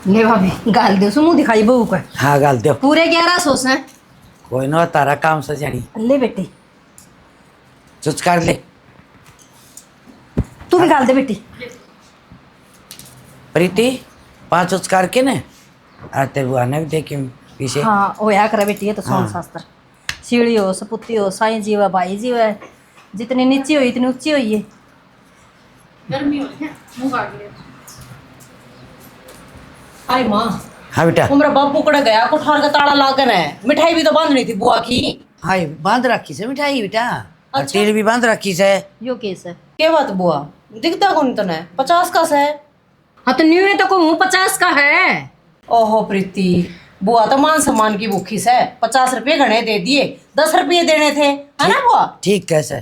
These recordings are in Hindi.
ले भाभी गाल दो सो मुंह दिखाई बहू का। हाँ गाल दो। पूरे 1100 है। कोई ना तारा काम से जानी। ले बेटी चुच कर ले। तू भी गाल दे बेटी। प्रीति 5 चुच करके ने आते बुआ ने भी देखी पीछे। हाँ ओ या करे बेटी, ये तो सोन शास्त्र। सीढ़ी हो सपुती हो साईं जीवा भाई जीवा, जितनी नीची हो इतनी ऊंची हुई है। गर्मी हो रही है, मुंह काट लिया। आई माँ। हाँ बेटा। उमरा बापू कड़ा गया कोठार का ताला लागन है, मिठाई भी तो बांधनी थी बुआ की। हाँ बांध रखी से मिठाई बेटा। और अच्छा। तेल भी बांध रखी से। यो केस है। क्या बात बुआ, दिखता कौन तो है 50 का है। हाँ तो न्यू है तो कहूँ 50 का है। ओहो प्रीति, बुआ तो मान सम्मान की भूखी से 50 रुपये घने दे दिए, 10 रुपये देने थे, है ना बुआ? ठीक कैसे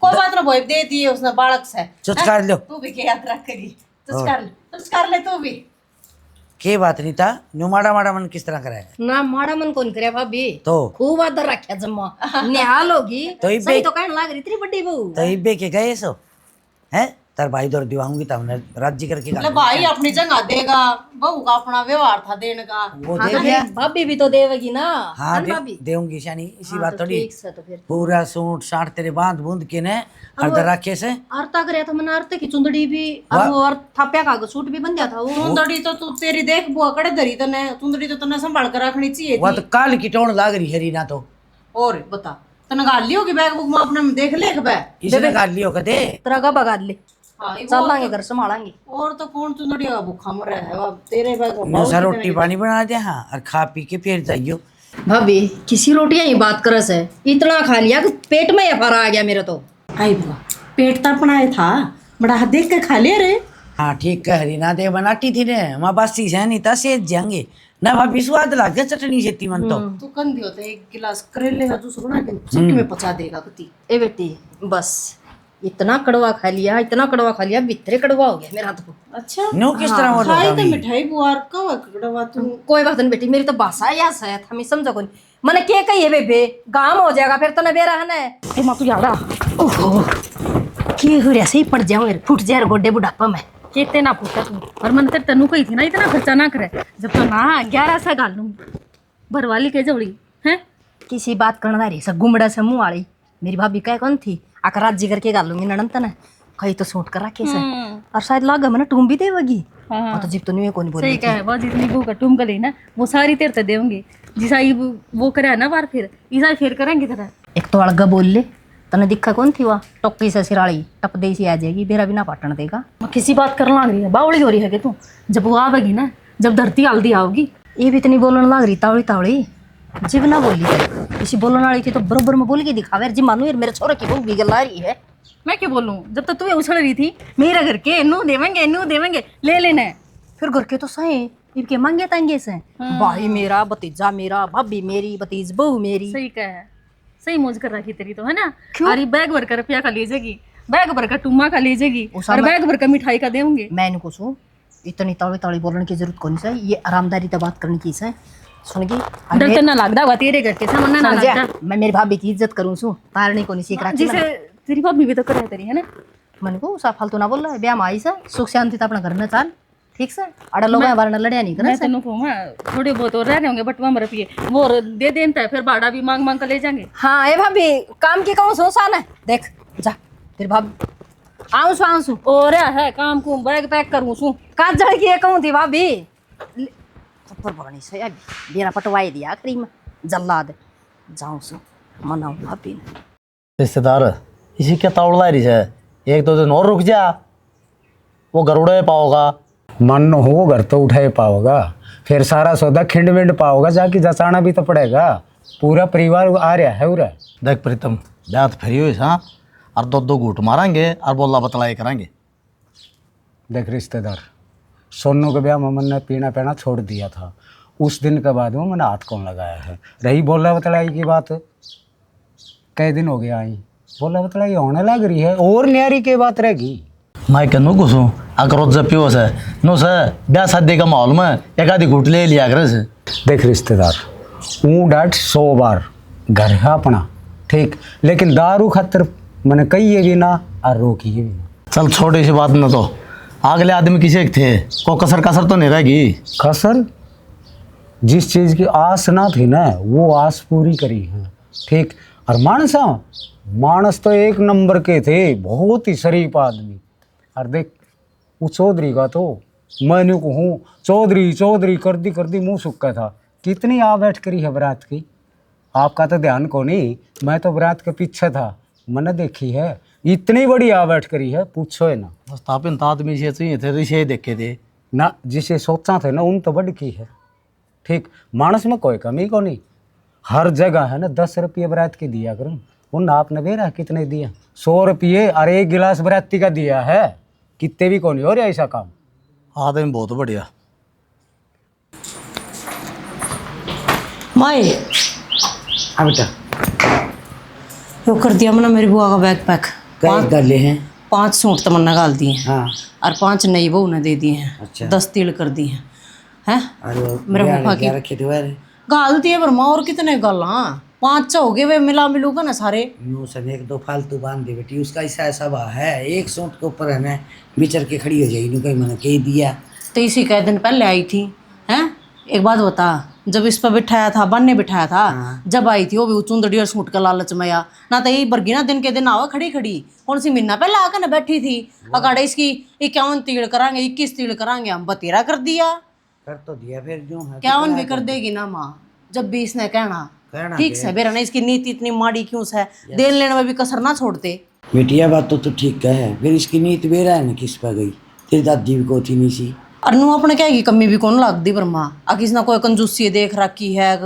कोई बात ना बुआ, दे दिए उसने बालक से। चुच कर लो। तू भी क्या याद रख करी, तुझ कर ले तू भी। के बात नहीं था न्यू माड़ा माड़ा मन किस तरह कराया ना माड़ा मन कौन करे भाभी, तो खूब आदर रखा जम्मा निहाल होगी तो सही तो कहने लाग रही इतनी बड़ी बहू। तो इब्बे के गए सो हैं तार भाई दौड़ दिवाऊंगी तब हमने राज्य करके ले भाई अपनी जगह देगा, बहू का अपना व्यवहार था देने का। वो हाँ दे तो दिया। भाभी भी तो देवेगी ना। हाँ है ना भाभी? देऊंगी शानी इसी हाँ, बात तो थोड़ी। ठीक से तो फिर पूरा सूट साट तेरे बांध बूंद के ने अर्ध रखे से आरता करे था मैंने आरते की चुंदड़ी भी और वो और थाप्या का सूट भी बन गया था वो। चुंदड़ी तो तू तेरी देख बुआ कड़े धरी तने, चुंदड़ी तो तने संभाल कर रखनी चाहिए वो थी। तो काल की टोन लाग रही हरी ना तो और बता तने गाल ली होगी बैग बुक में अपने में देख ले बे। इसने काल लियो कदे तेरा का बगा ले हाँ, ये चल लांगे घर संभालेंगे। और तो कौन चुंदड़ी का भूखा मर है अब तेरे बैग में नो सर रोटी पानी बना दे हाँ और खा पी के फिर जाइयो। भाभी किसी रोटियां ही बात करस है, इतना खा लिया कि पेट में एफर आ गया मेरे तो। आई बुआ पेट तो अपना था, बड़ा हाथ देख कर खा ले रे। हाँ ठीक कह रही ना दे बनाती थी ने माँ बासी से नहीं था सेज जाएंगे ना भाभी स्वाद लग गया चटनी जेती मन तो। तू कंधी होता एक गिलास करेले का जूस बना के चक्की में पचा देगा पति। ए बेटी बस इतना कड़वा खा लिया, इतना कड़वा खा लिया भितरे कड़वा हो गया मेरा तो। अच्छा नो किस तरह वो खाई लोग तो मिठाई बुआ कवा कड़वा तू। कोई बात नहीं बेटी, मेरी तो भाषा या शायद हमें समझो कोनी मैंने के कही है बेबे गाम हो जाएगा फिर तो न बेरा है ना। ए मां तू यारा ओहो के हुरिया से ही पड़ जाऊं फुट जाए गोड्डे बुढ़ापा में। केते ना पूछा तू और मन तेरे तनु कही थी ना इतना खर्चा ना करे, जब तो ना 11 सा गाल लूं भरवाली के जोड़ी हैं। किसी बात करना रही सब गुमड़ा से मुंह आड़ी मेरी भाभी कह कौन थी आकर राज्य करके गाल लूंगी नड़न तना कहीं तो सूट कर रखे से और शायद लागा मैंने टूम भी देवगी। हाँ। तो जिप तो नहीं कौन बोल सही कहा है, बहुत जितनी वो कटुम गली ना वो सारी तेरे ते देंगे जिसा वो करे ना बार फिर ईसा फिर करेंगे तेरा। एक तो अलग बोल ले तने दिखा कौन थी वह टोकी से सिराड़ी टप दे सी आ जाएगी बेरा भी ना पाटन देगा। मैं किसी बात कर लग रही है बावड़ी हो रही है कि तू जब वो आवेगी ना जब धरती हल्दी आओगी ये भी इतनी बोलने लग रही तावड़ी तावड़ी जिब ना बोली थी किसी बोलने वाली थी तो बरोबर में बोल के दिखावे जी मानू यार मेरे छोरे की बहुत बिगड़ रही है। मैं क्या बोलूँ जब तक तू उछल रही थी मेरा घर के नू देवेंगे ले लेना है। फिर घर के तो सही इनके मांगे तांगे से भाई मेरा भतीजा मेरा भाभी मेरी भतीज बहू मेरी। सही कहा है, सही मौज कर रखी तेरी तो है ना। अरे बैग भर कर रुपया का ले जाएगी, बैग भर का टुम्मा का ले जाएगी और बैग भर का मिठाई का देंगे। मैं कुछ हूँ इतनी ताड़ी ताड़ी बोलने की जरूरत कौन सा ये आरामदारी तो बात करने की है सुन की डर तो ना लगता होगा तेरे घर के सामने ना लगता। मैं मेरी भाभी की इज्जत करूँ सू तार नहीं कौन सीख रहा जिसे तेरी भाभी भी तो करे तेरी है ना। मैंने को सा फालतू ना बोल रहा है ब्याह में आई से सुख शांति तो अपना घर में चाल ठीक से अड़ा लोग बार लड़िया नहीं मैं तेनों को थोड़े बहुत और रह रहे होंगे बटवा में रुपये वो दे देता है फिर भाड़ा भी मांग मांग कर ले जाएंगे। हाँ ए भाभी काम की कहूँ सो सान है देख जा तेरी भाभी आऊँ सू और है काम को बैग पैक करूँ सू काज जड़ की कहूँ थी भाभी थप्पड़ पकड़नी से अभी बेरा पटवाई दिया आखिरी में जल्लाद जाऊँ सू मनाऊँ भाभी रिश्तेदार इसी क्या तावड़ा रही है, एक दो दिन और रुक जा वो गरुड़े पाओगा मन हो घर तो उठाए पाओगा फिर सारा सौदा खिंड विंड पाओगा जाके जचाना भी तो पड़ेगा पूरा परिवार आ रहा है उरा। देख प्रीतम ब्याह फ्री हुई हाँ और दो घूट मारेंगे और बोला बतलाई करेंगे। देख रिश्तेदार सोनू के ब्याह में मैंने पीना पीना छोड़ दिया था उस दिन के बाद वो मैंने हाथ कौन लगाया है। रही बोला बतलाई की बात कई दिन हो गया आई बोला बतलाई होने लग रही है और न्यारी की बात रहेगी। मैं कहूँ कुछ अगर रोज पियो से नो से ब्याह शादी का माहौल में एक आधी घूट ले लिया करे से। देख रिश्तेदार ऊँ डांट 100 बार घर है अपना ठीक लेकिन दारू खातर मैंने कही भी ना और रोकी भी ना। चल छोटी सी बात न तो अगले आदमी किसे थे को कसर कसर तो नहीं रहेगी। कसर, जिस चीज़ की आस ना थी ना वो आस पूरी करी है, ठीक। और मानस तो एक नंबर के थे, बहुत ही शरीफ आदमी। और देख वो चौधरी का तो मैंने कहूँ चौधरी चौधरी कर दी मुँह सूखा था। कितनी आ बैठ करी है बारात की, आपका तो ध्यान को नहीं, मैं तो बारात के पीछे था, मैंने देखी है। इतनी बड़ी आ बैठ करी है, पूछो है ना। स्थापित तो आदमी से चाहिए थे, रिश्ते देखे थे ना, जिसे सोचा थे ना उन तो बड़ की है, ठीक। मानस में कोई कमी को नहीं, हर जगह है ना 10 रुपये बारात के दिया करूँ। उन आपने बेरा कितने दिया, 100 रुपये और 1 गिलास बाराती का दिया है, कितने भी को नहीं हो रहा ऐसा काम। आदमी बहुत बढ़िया। माए हाँ बेटा, यो कर दिया मैंने मेरी बुआ का बैग पैक। कई डाले हैं? 5 सूट तमन्ना गाल दिए हैं हाँ। और 5 नई बहू ने दे दिए हैं। अच्छा। 10 तिल कर दिए हैं। हैं अरे मेरे पापा की रखे थे यार, गाल दिए पर माँ और कितने गाल। हाँ 5 हो गए वे, मिला मिलूगा ना सारे। यूं सन 1-2 फालतू बांध दे बेटी, उसका ऐसा स्वभाव है, एक सूट के ऊपर है ना बिचर के खड़ी हो जाएगी। कहीं मैंने कह दिया तो इसी का दिन पहले आई थी। हैं एक बात बता, जब इस पर बिठाया था, बन ने बिठाया था, जब आई थी वो भी चुंदड़ी और सूट का लालच में या ना, तो यही बरगी ना दिन के दिन आवा खड़ी खड़ी कौन सी महीना पहले आकर ना बैठी थी। अकाड़े इसकी 51 तीड़ करांगे, 21 तीड़ करांगे, हम 13 कर दिया। कर तो दिया, फिर क्यों है? 51 भी कर देगी ना माँ, जब भी इसने कहना ठीक से बेरा ना। इसकी नीति इतनी माड़ी क्यों है, देन लेने में भी कसर ना छोड़ते। बेटिया बात तो ठीक है, फिर इसकी नीत बेरा है ना किस पर गई, तेरी दादी भी कोती नहीं सी। और नू अपने क्या की कमी भी कौन लगती ब्रह्मा, किसी ना कोई कंजूसी देख रखी है,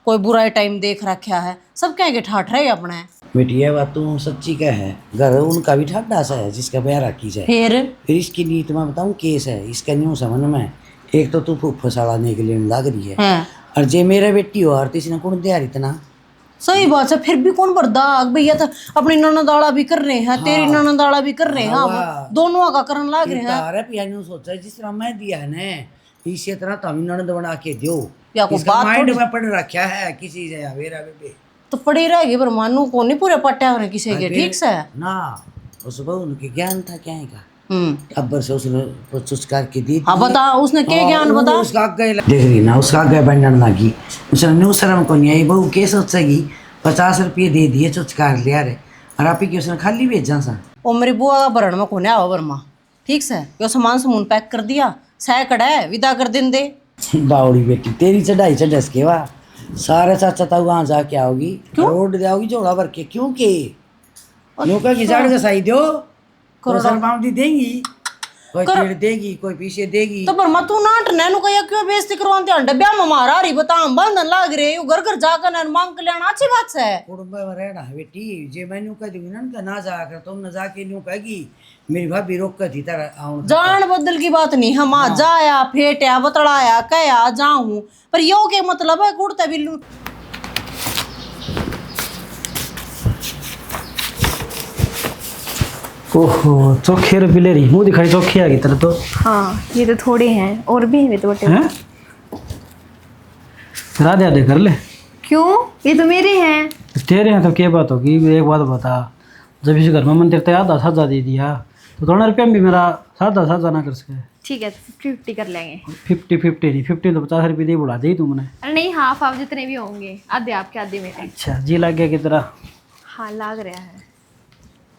कोई बुरा टाइम देख रखा है, सब क्या के ठाठ रहे अपने। बेटिया बात तो सच्ची का है, घर उनका भी ठाठा सा है जिसका ब्याह रखी जाए। फिर इसकी नीत में बताऊँ केस है इसका न्यू समझ में। एक तो तू फूफा साड़ाने के लिए लग रही है, और जे मेरा बेटी हो और तीसरा कौन दिया इतना। सही बात है, फिर भी कौन बर्दा भैया तो अपनी ननदाड़ा भी कर रहे हैं। हाँ। तेरी ननदाड़ा भी कर रहे हैं। हाँ, दोनों का करन लाग रहे हैं। अरे पिया ने सोचा जिस तरह मैं दिया है ना इसी तरह तुम ननद बना के दो। या को इसका बात माइंड में पड़ रखा है किसी से या मेरा बेबे तो पड़ी रहेगी, पर मानू को नहीं पूरे पट्टे हो किसी के, ठीक से ना। उस बहू उनके ज्ञान था क्या का, अब्बर से उसने कुछ करके दी। हाँ बता, उसने क्या ज्ञान बता। उसका आगे देख रही ना, उसका आगे बनने लगी, उसने न्यू शर्म को नहीं आई। बहू के सोचेगी 50 रुपये दे दिए चुचकार लिया रे, और आप ही की उसने खाली भेजा सा। ओ मेरी बुआ का भरण में कोने आओ वर्मा, ठीक से यो सामान समून पैक कर दिया, सह कड़ा है विदा कर दिन दे। बावड़ी बेटी तेरी चढ़ाई चढ़स के वाह, सारे चाचा तो वहां जाके आओगी, रोड दे आओगी जोड़ा भर के, क्योंकि नौका की जड़ घसाई दो, कोसर बाउंडी देंगी, कोई पेड़ देगी, कोई पीछे देगी। तो बर्मा तू नाट नैनु कया क्यों बेइज्जती करवाते हैं डब्या में मारा रही बता, हम बंधन लाग रहे यू घर घर जाकर न मांग के लेना अच्छी बात है। कुटुंब में रहना है बेटी, जे मैंने कह दूंगी ना जाकर तुम न जाके न्यू कहेगी मेरी भाभी रोक कर थी तरह आऊं। जान बदल की बात नहीं, हम आ जाया फेटया बतड़ाया कया जाऊं, पर यो के मतलब है कुड़ते बिल्लू। ओहो चोखे रुपये ले रही, मुँह दिखाई चोखी आ गई तेरे तो। हाँ ये तो थोड़े हैं और भी हैं तो बटे। हैं राधे आधे कर ले। क्यों, ये तो मेरे हैं। तेरे हैं तो क्या बात होगी। एक बात बता, जब इस घर में मन तेरे आधा साझा दे दिया तो थोड़ा रुपया भी मेरा साधा साझा ना कर सके। ठीक है 50-50 कर लेंगे। 50-50 नहीं, 50 तो 50 रुपये दे बुला दी तुमने। अरे नहीं, हाफ हाफ जितने भी होंगे, आधे आपके आधे मेरे। अच्छा जी लग गया की तरह। हाँ लाग रहा है।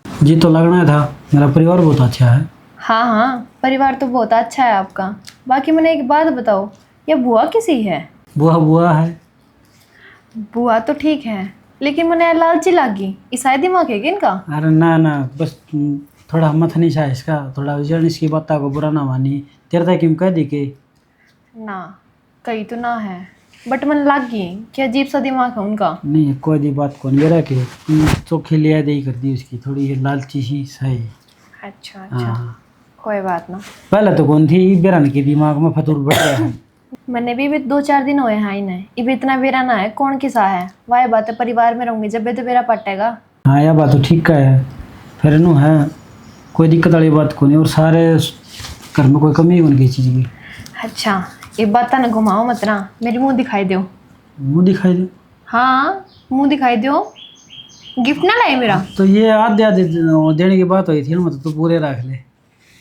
जी तो लगना था, मेरा परिवार बहुत अच्छा है। हाँ हाँ परिवार तो बहुत अच्छा है आपका। बाकी मैंने एक बात बताओ, ये बुआ किसी है? बुआ बुआ है। बुआ तो ठीक है, लेकिन मैंने लालची लागी, ईसाई दिमाग है क्या इनका? अरे ना ना, बस थोड़ा मत नहीं था इसका, थोड़ा विजन इसकी बात को बुरा ना मानी। तेरे तक क्यों कह दी के ना कही तो ना है, बट मन लाग गई कि अजीब सा दिमाग है उनका। नहीं कोई दी बात कौन मेरा के चोखी लिया दे कर दी उसकी, थोड़ी ये लालची ही सही। अच्छा अच्छा कोई बात ना। पहले तो कौन थी बेरान के दिमाग में फतूर बढ़ गया है। मैंने भी 2-4 दिन हुए हैं इन्हें, इब इतना बेरा ना है कौन किसा है। वाह बात है, परिवार में रहूंगी जब भी तो बेरा पटेगा। हाँ यह बात तो ठीक का है, फिर नु है कोई दिक्कत वाली बात को नहीं, और सारे घर में कोई कमी है उनकी चीज़ की। अच्छा ये बात ना घुमाओ मत ना, मेरी मुंह दिखाई दो। मुँह दिखाई दे? हाँ मुंह दिखाई दो, गिफ्ट ना लाए मेरा। तो ये आधे आधे देने की बात हुई थी ना, मतलब तो पूरे रख ले।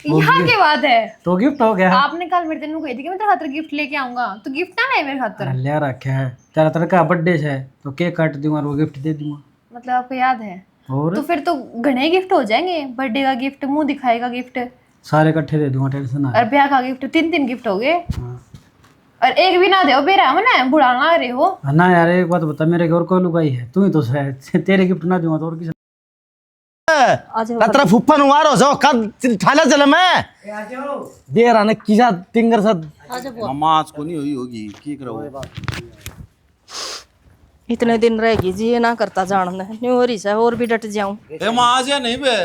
यहाँ की बात है। तो गिफ्ट हो गया। आपने कल मेरे तेन कही थी कि मैं तेरे खातर गिफ्ट लेके आऊंगा, तो गिफ्ट ना लाए मेरे खातर। ले रखा है तेरा तरह बर्थडे है तो केक काट दूंगा और वो गिफ्ट दे दूंगा। मतलब आपको याद है? और तो फिर तो घने गिफ्ट हो जाएंगे। बर्थडे का गिफ्ट, मुंह दिखाएगा गिफ्ट, सारे इकट्ठे दे दूंगा, टेंशन ना। और ब्याह का गिफ्ट, 3 गिफ्ट हो गए। और एक भी ना दे बेरा मना बुढ़ा ना रहे हो ना यार एक बात बता, मेरे घर कोई लुगाई है, तू ही तो है। तेरे गिफ्ट ना दूंगा तो और किसी तेरा फुफ्फा नुआ रो जो कद ठाला चले मैं दे रहा ने किसा टिंगर सा नमाज को नहीं हुई होगी की करो। इतने दिन रहेगी जी, ये ना करता जानना है न्यू हो रही है, और भी डट जाऊं। ए मां आज या नहीं बे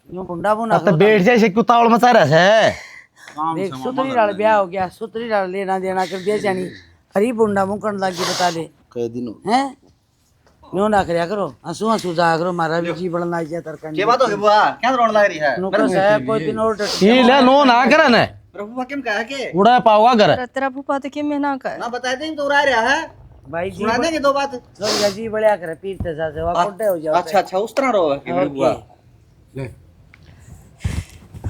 यूं बुंडा बुना तो बैठ जाए से कुतावल मचा रहा है। काम देख से सुतरी लाल ब्याह हो गया, सुतरी लाल लेना देना कर दिया जानी, अरे बुंडा मुंह लगी बता दे कई दिन हैं। यूं ना करया करो, हंसू हंसू जा करो, मारा भी जी बढ़ना लग गया तरका। के बात हो गई बुआ क्या रोने लग रही है? नुकर साहब कोई दिन और डट ये ले नो ना करे ने प्रभु किम कहा के उड़ा पाओगा घर। तेरा फूफा तो कि मैं ना कर ना बता दें तो रह रहा है भाई जी सुना देंगे दो बात। सोरिया जी बढ़िया करे पीरते सा से वा कोडे हो जाओ। अच्छा अच्छा उस तरह रो कि मेरी बुआ ले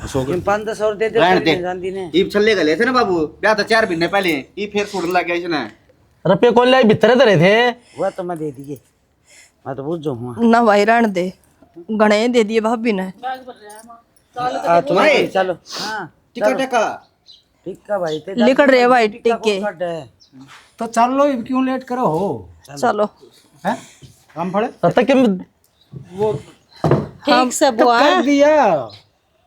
किम 500 और दे दे रहने दे। गांधी ने। ईब छल्ले गले थे ना बाबू, ब्याह तो 4 महीने पहले ई फिर छोड़ लग गया इसने। रुपये को ले भीतर धरे थे वो तो मैं दे दिए, मैं तो बुझ जाऊं। ना भाई रहने दे, गणे दे दिए भाभी ने। तुम्हारे चलो हां टिका टिका टिक्का भाई ते लिखड़ रहे भाई टिक्के। तो चल लो, क्यों लेट करो हो चलो हैं? काम पड़े तब तक वो ठीक से बुआ कर दिया।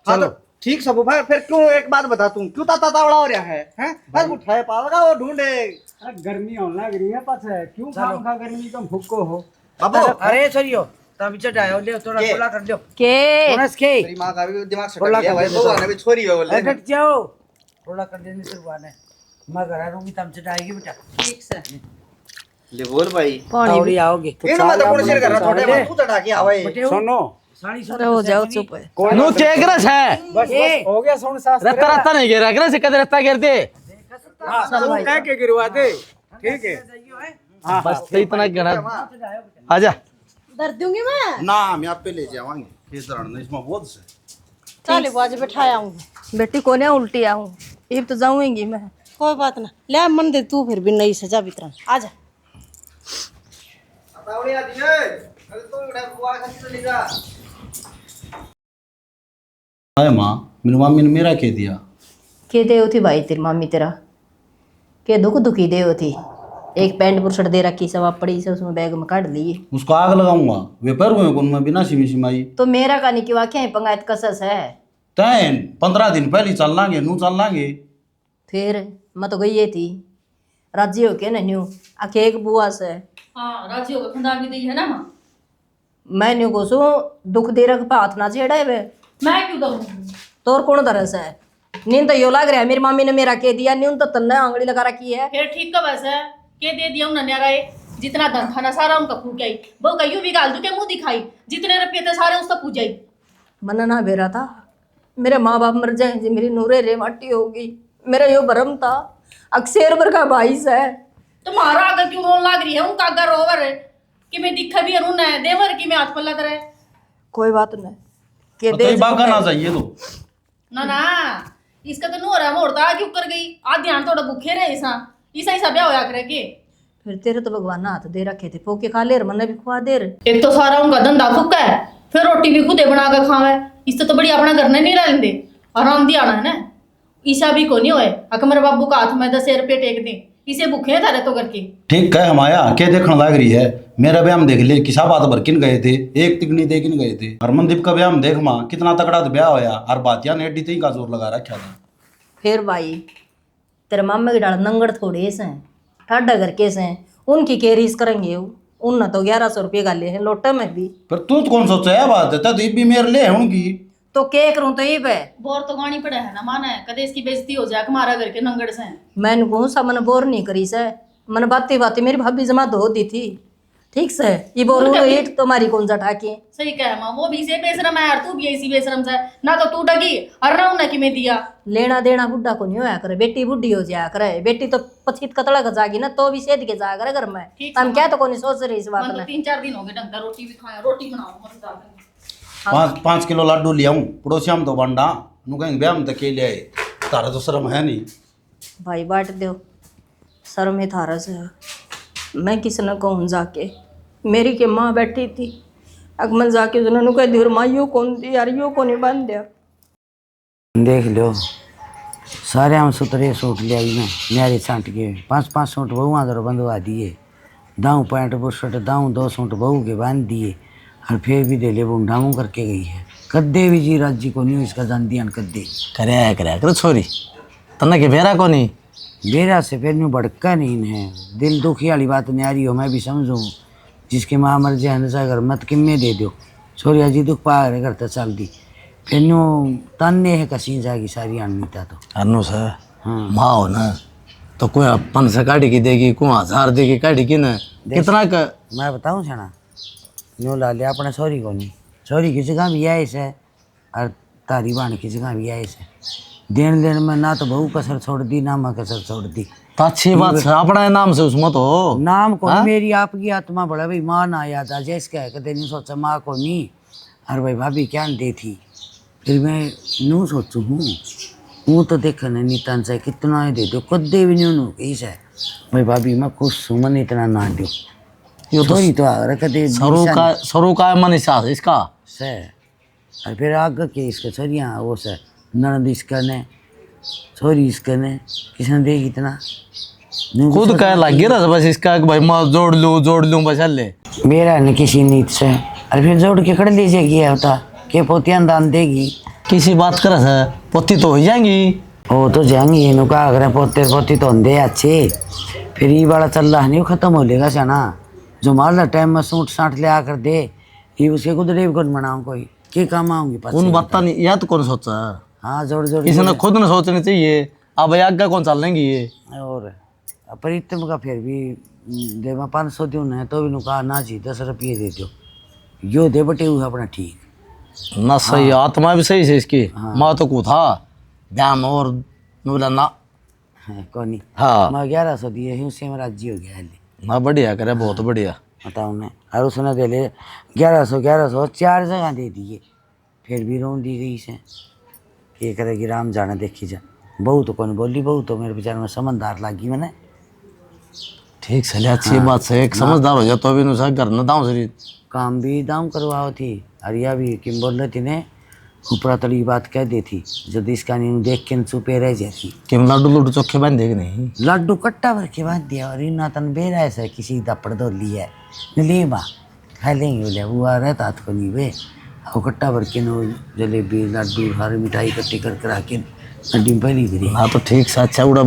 हाँ तो ठीक सब भाई फिर क्यों एक बात बता तू क्यों ताता तावड़ा हो रहा है हैं? बस उठाए पावेगा वो ढूंढे अरे गर्मी होने लग रही है पास है, क्यों काम का गर्मी तुम फुक्को हो। बाबू अरे सरियो तब चढ़ायो ले थोड़ा के? खुला कर दो के बोनस के तेरी मां का भी दिमाग सटक गया भाई, बउआ ने भी छोरी है बोले। हट जाओ, थोड़ा कर देने से बुआ ने मैं घर आऊंगी तब चढ़ाएगी बेटा। ठीक से ले बोल भाई पानी आओगे इन मत कौन शेर कर रहा थोड़े मत तू चढ़ा के आवे। सुनो साड़ी अरे हो जाओ चुप है। नो चेक रस है बस हो गया सुन शास्त्र। रत्ता रत्ता नहीं गिरा अगर से कद रत्ता गिरते तू कह के गिरवा दे, ठीक है। हाँ बस तो इतना गना आजा दर दूंगी मैं। ना हम यहाँ पे ले जावांगे किस तरह इसमें बहुत से चल बुआ जी बैठाया हूँ। बेटी को ने उल्टी आऊं, इब तो जाऊंगी मैं। कोई बात ना, ले मन दे तू फिर भी नहीं सजा बितरा आजा। तावड़े आती है अरे तो उड़ा बुआ खाती तो ले जा। हाय मां मेरी मम्मी ने मेरा कह दिया के दे थी भाई तेरी मामी तेरा के दुख दुखी दे थी। एक पैंट बुरशट दे रखी सब पड़ी से उसमें बैग में काट लिए। उसको आग लगाऊंगा वे पर हुए कौन मैं बिना सिमी सिमाई तो मेरा का नहीं कि वाक्य पंगायत कसस है। तैं 15 दिन पहले चल लांगे नू चल लांगे फिर मैं तो गई थी राजी हो के नन्यू आके एक बुआ से हाँ राजी होगा खुदा भी दी है ना माँ। मैं न्यू को सो दुख दे रख हाथ ना छेड़ा है वे मैं क्यों दऊँ? तोर कौन दरस है। नींद तो यो लग रहा है मेरी मामी ने मेरा कह दिया नींद तो तन्ने आंगली लगा रखी है। फिर ठीक का बस है के दे दिया उन्होंने न्यारा जितना धन था ना सारा उनका फूक आई वो कहीं भी गाल दू के मुंह दिखाई जितने रुपये थे सारे उसका पूजाई। मन ना बेरा था मेरे माँ बाप मर जाए जी मेरी नूरे रे माटी होगी मेरा यो भरम था अक्सर भर का भाई है। तुम्हारा अगर क्यों रोन लाग रही है उनका अगर रोवर कि मैं दिखा भी अरुण है देवर की मैं हाथ पल्ला करे। कोई बात नहीं के तो दे ये बात ना चाहिए तो ना ना इसका तो नूर है मोड़ता क्यों कर गई आज ध्यान थोड़ा भूखे रहे ईसा ईसा ब्याह होया करे के। फिर तेरे तो भगवान ने हाथ दे रखे थे पोके खा ले मन भी खुआ दे रहे। एक तो सारा उनका धंधा फुक्का है फिर रोटी भी खुदे बना कर खावे इससे तो बड़ी अपना घर नहीं रह लेंदे आराम दिया है ना। ईसा भी को नहीं होए अक मेरे बाबू का हाथ में 10 रुपये टेक दे इसे भूखे थारे तो करके। ठीक है हमाया के देखने लग रही है मेरा ब्याह हम देख ले किसा बात भर किन गए थे एक तिगनी दे किन गए थे हरमनदीप का ब्याह हम देख मां कितना तगड़ा ब्याह होया और बातिया ने एडी का जोर लगा रखा था। फिर भाई तेरे मामे की डाल नंगड़ थोड़े से ठाडा करके से उनकी के रीस करेंगे उन तो 1100 रुपये गाले हैं लोटे में भी। पर तू कौन सोचा है बात है तो भी मेरे ले उनकी तो के करूं तो ये पे बोर तो गानी पड़े है ना माना है कदे इसकी बेइज्जती हो जाए हमारा घर के नंगड़ से। मैंने कौन सा मन बोर नहीं करी से मन बातें बातें मेरी भाभी जमा धो दी थी ठीक से ये बोल ईट तुम्हारी कौन सा ठाके सही कह मां वो भी से बेशरम है यार तू भी ऐसी बेशरम से ना तो तू डगी और ना उन्हें कि मैं दिया लेना देना बुढ़ा को नहीं होया करे बेटी बुढ़ी हो जाया करे बेटी तो पछित कतड़ा का जागी ना तो भी सेध के जाया करे घर में हम क्या तो कोनी सोच रही इस बात मन तो में। 3-4 दिन हो गए ढंग का रोटी भी खाया रोटी बनाओ मजेदार। 5 किलो लड्डू ले आऊं पड़ोसी हम तो बंडा नु कहीं ब्याह में तक ले आए तारा तो शर्म है नहीं। भाई बांट दो सर में थारा से मैं किसी न कहूँ जाके मेरी के माँ बैठी थी अगमन जाके उन्होंने कह दी माँ यो कौन दी यार यो कौन बांध दिया। देख लो सारे हम सुतरे सूट ले आई मैं न्यारी छांट के 5-5 सूट बहू आदर बंधवा दिए दाऊँ पैंट बुशर्ट दाऊँ 2 सूट बहू के बांध दिए और फिर भी दे ले वो ढाऊँ करके गई है। कद्दे भी जी राजी को नहीं इसका जान दिया कद्दे करे छोरी तना के बेरा को नहीं बेरा से फिर न्यू भड़का नहीं है दिल दुखी वाली बात नहीं आ रही हो मैं भी समझूँ जिसकी माँ मर जाए हंसा कर मत किम्मे दे दो छोरिया जी दुख पा रहे करता चल दी फिर न्यू ताने है कसी जाएगी सारी अनमीता तो अनु सर माँ हो ना तो कोई 500 काटी की देगी कोई 1000 देगी काटी की ना कितना का मैं बताऊँ छना न्यू ला लिया अपने सॉरी को नहीं सॉरी की जगह भी आई से और तारी बाण की जगह भी आई से देन लेन में ना तो बहू कसर छोड़ दी ना मैं कसर छोड़ दी तो अच्छी बात है अपना नाम से उसमें तो नाम को मेरी आपकी आत्मा बड़ा भाई माँ ना याद आ जाए इसका कदे नहीं सोचा माँ को नहीं और भाई भाभी क्या दे थी फिर मैं नू सोचू हूँ तो देख नहीं तन से कितना ही दे दो कदे भी नहीं इस है भाई भाभी मैं खुश हूँ मन इतना ना दो यो तो आ कदे सरू का मन हिसाब इसका से और फिर आगे के इसका छोरियाँ वो से ननद इसका ने छोरी इसका ने किसने देगी इतना खुद कह लगी रहा बस इसका भाई मैं जोड़ लूँ बस ले मेरा न किसी नीत से और फिर जोड़ के कर लीजिएगी होता के पोतियां दान देगी किसी बात कर पोती तो हो जाएंगी वो तो जाएंगी इन्हों का अगर पोते पोती तो दे अच्छे फिर ये वाला चल रहा नहीं खत्म हो लेगा सना जो माल टाइम में सूट साट ले आकर दे ये उसके गुदरे भी कौन बनाऊँ कोई के काम आऊंगी उन बात नहीं या तो कौन सोचा हाँ जोड़ जोड़ इसने खुद न सोचनी चाहिए अब आगे कौन चल लेंगी ये और पर इतने का फिर भी दे मैं 500 दूँ है तो भी नुका ना जी 10 रुपये दे दो यो दे बटे हुए अपना ठीक ना सही आत्मा भी सही से इसकी माँ तो को था दाम और बोला ना कौन हाँ मैं 1100 दिए ही उससे मेरा जी हो गया है ना बढ़िया करे बहुत बढ़िया बताओ ने और उसने दे ले 1100 4 जगह दे दिए फिर भी रोन दी गई से ये करेगी राम जाने देखी जा बहू तो कौन बोली बहू तो मेरे बेचारे में समझदार लगी मैंने ठीक चले अच्छी बात से एक समझदार हो जाए तो अभी नुसा घर न दाऊँ शरीर काम भी दाम करवाओ थी अरिया भी किम बोल रही थी ने ऊपरा तली बात कह दी थी जब इसका नहीं देख के चुपे रह जाती कि लड्डू लड्डू चोखे बांध देगी नहीं लड्डू कट्टा भर के बांध दिया और इन तन बेरा ऐसा किसी दपड़ दो लिया ले माँ खा लेंगे बोले वो आ रहता को नहीं वे और कट्टा भर के नो जलेबी लड्डू हर मिठाई कट्टी कर करा के नड्डी पहली करी हाँ तो ठीक से अच्छा उड़ा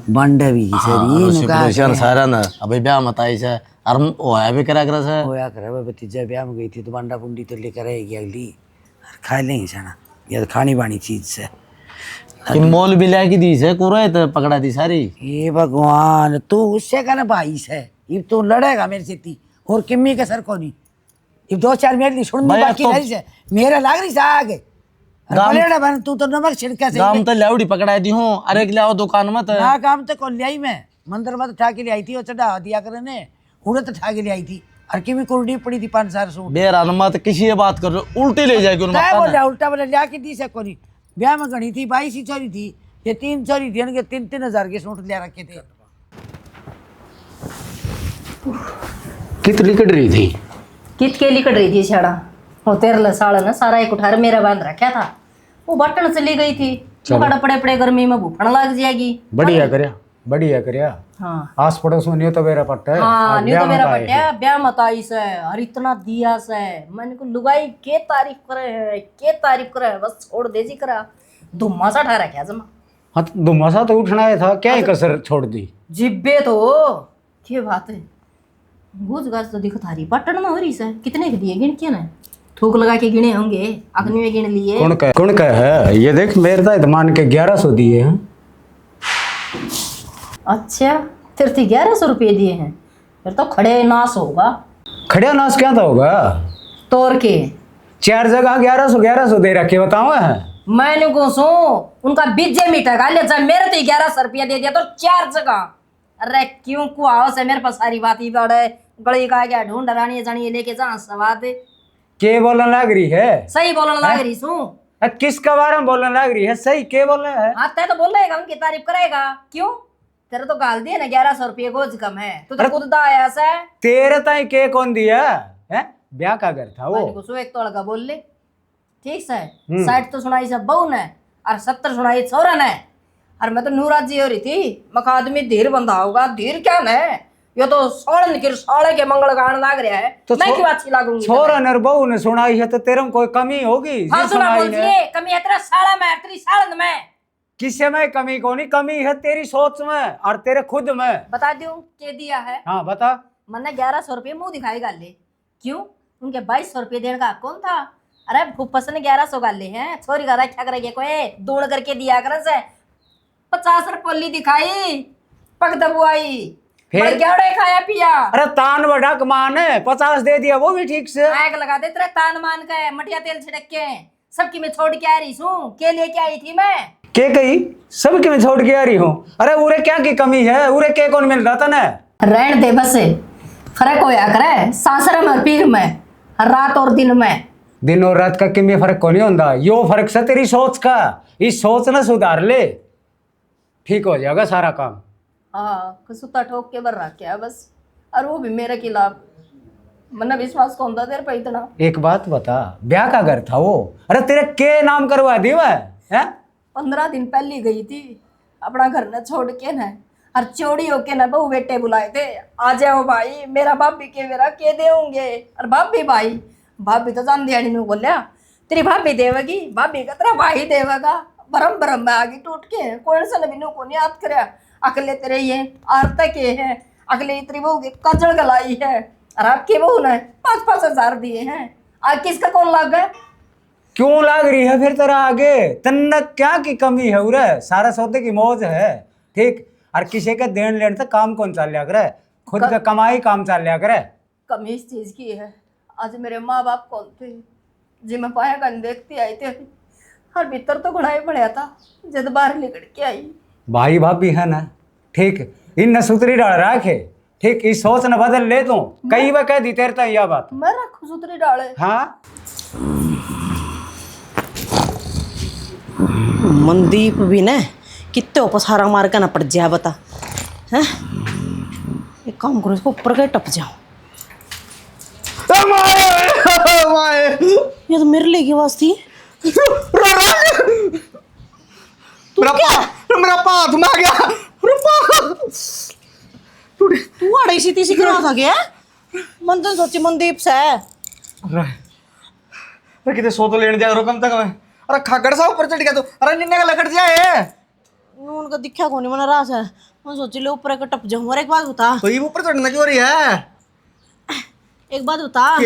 बांडा भी सारा ना अभी ब्याह मत आई से और होया भी करा करा से होया करा भाई भतीजा ब्याह में गई थी तो बांडा पुंडी तो लेकर आएगी अगली और खा लेंगे साना या खानी बानी चीज से कि मोल भी लाके दी से कुरे तो पकड़ा दी सारी ये भगवान तू उससे का ना भाई से ये तो लड़ेगा मेरे से ती और किम्मी का सर को नहीं ये 2-4 मिनट नहीं छोड़नी बाकी नहीं से मेरा लाग रही सा आगे बन तू तो नमक छिड़का से गाम तो लाउडी पकड़ा दी हूं अरे के लाओ दुकान मत ना काम तो कौन ले आई मैं मंदिर में तो ठा के ले आई थी और चढ़ा दिया करे ने उड़े तो ठा के ले आई थी और किमी कुर्डी पड़ी थी 5-4 सूट बेरा मत किसी ये बात कर उल्टी ले जाएगी उन क्या बोल रहा उल्टा बोला लिया के दी से कोनी ब्याह में गणी थी 22 ही चोरी थी ये 3 चोरी थी इनके 3-3 हजार के सूट ले रखे थे कितनी कट रही थी कित के लिकड़ रही थी छड़ा वो तेरह साल ना सारा एक उठार मेरा बांध रखा था वो बटन चली गई थी बड़ा पड़े पड़े गर्मी में भूखण लग जाएगी बढ़िया करया हाँ आस पड़ोस में नहीं तो मेरा पट्टा है हाँ नहीं तो मेरा पट्टा ब्याह मत आई से और इतना दिया से मैंने को लुगाई के तारीफ करे है बस छोड़ दे जी करा धुम्मा सा ठा रखा जमा हाँ तो दुमासा तो उठना है था क्या कसर छोड़ दी जिब्बे तो क्या बात है गुज गाज तो दिखो थारी पटन में हो रही से कितने के दिए गिन के ना थूक लगा के गिने होंगे अग्नि में गिन लिए कौन का है ये देख मेरे तो मान के 1100 दिए हैं अच्छा फिर 1100 रुपये दिए हैं फिर तो खड़े नाश होगा खड़े नाश क्या था होगा तोड़ के 4 जगह 1100 दे रखे बताओ है मैंने घोसू उनका बीजे मिटेगा ले जब मेरे तो 1100 रुपया दे दिया तो 4 जगह अरे क्यों को आओ से मेरे पास सारी बात ही बड़े गली का क्या ढूंढ रानी जानी लेके जा सवाद के बोलने लग रही है सही बोलने लग रही सू किसके बारे में बोलने लग रही है? सही क्या बोल रहे है? हाँ तय तो बोल रहेगा, उनकी तारीफ करेगा क्यों? तेरे तो गाल दिए ना 1100 रुपये गोज कम है, तू तो खुद दा आया सा। तेरे ताई के कौन दिया है? ब्याह का घर था वो। मैंने कुछ एक तोड़ का बोल ले, ठीक से 60 तो सुनाई सब बहू ने और 70 सुनाई छोरा ने। और मैं तो नूराजी हो रही थी, मका आदमी धीर बंधा होगा, धीर क्या ने? ये तो सोलन के साले के मंगल गान लाग रहा है, तो मैं क्यों अच्छी लागूंगी? छोरा ने बहू ने सुनाई है तो तेरे में कोई कमी होगी? हाँ सुना बोलिए, कमी है तेरा साला में, तेरी सालन में। किसे में कमी कोनी? कमी है तेरी सोच में और तेरे खुद में। बता दूं के दिया है? हाँ बता। मैंने 1100 रुपये मुंह दिखाई गाले, क्यों? उनके 2200 रुपये देने का कौन था? अरे फुप्पस ने 1100 गाले हैं, छोरी का रखा करेंगे कोई दूड़ करके दिया कर से 50 रुपये दिखाई, पग दबुआई, फिर क्या खाया पिया। अरे तान बड़ा कमान है, 50 दे दिया वो भी ठीक से। आग लगा दे तेरा तान मान के, मटिया तेल छिड़क के सबकी मैं छोड़ के आ रही हूँ, के लेके आई थी मैं। के कही सबकी मैं छोड़ के आ रही हूँ? अरे उरे क्या की कमी है? उरे के कौन मिल रहा था ना? रहन दे बस, फर्क होया करे सासरे में पीर में, रात और दिन में। दिन और रात का किमी फर्क को नहीं होता, यो फर्क से तेरी सोच का। इस सोच ना सुधार ले, ठीक हो जाएगा सारा काम। हाँ कुसुता ठोक के बर रखा बस, और वो भी मेरे खिलाफ। मैंने विश्वास कौन था तेरे पे इतना? एक बात बता, ब्याह का घर था वो, अरे तेरे के नाम करवा दी वह है? 15 दिन पहले गई थी अपना घर न छोड़ के न, और चोरी होके न बहू बेटे बुलाए थे, आ जाओ भाई मेरा भाभी के मेरा के देंगे। और भाभी भाई, भाभी तो जान दियानी में बोलिया तेरी भाभी देवेगी, भाभी का तेरा भाई देवेगा। भरम भरम में आगे टूट के कोई से नबीनों को नहीं याद करे, अगले तेरे ये आरता के हैं, अगले इतनी बहू के कजड़ गलाई है, और आपकी बहू ने 5-5 हजार दिए हैं। आज किसका कौन लग गया? क्यों लाग रही है फिर तेरा आगे? तन्ना क्या की कमी है? उरे सारा सौदे की मौज है, ठीक। और किसी के देन लेने से काम कौन चल लिया करे? खुद का कमाई काम चल लिया करे। कमी इस चीज की है, आज मेरे माँ बाप कौन थे जी मैं पाया गन देखती आई थे, हर भीतर तो घुड़ाई बढ़िया था जब बाहर निकल के आई। भाई भाभी है ना, ठीक, इन न सुतरी डाल रखे, ठीक, इस सोच न बदल ले तू। कई बार कह दी तेरे तो यह बात। मैं रखू सुतरी डाले? हाँ मनदीप भी न कितने पसारा मार के ना पड़ जाए बता हैं? एक काम करो, इसको ऊपर के टप जाओ। ये तो मेरे लिए की आवाज थी। मेरा पाथ में आ गया। तू अड़े सी तीसी करा था क्या? मन तो सोची मनदीप से अरे कितने सो तो लेने जा कम तक मैं। अरे खाकड़ सा ऊपर चढ़ गया तो, अरे निन्ने का लकड़ जाए नून का दिखा को नहीं, मना रहा है। मैं सोची ले ऊपर का टप जाऊं। और एक बात बता, तो ये ऊपर चढ़ने क्यों रही है? एक बात बता,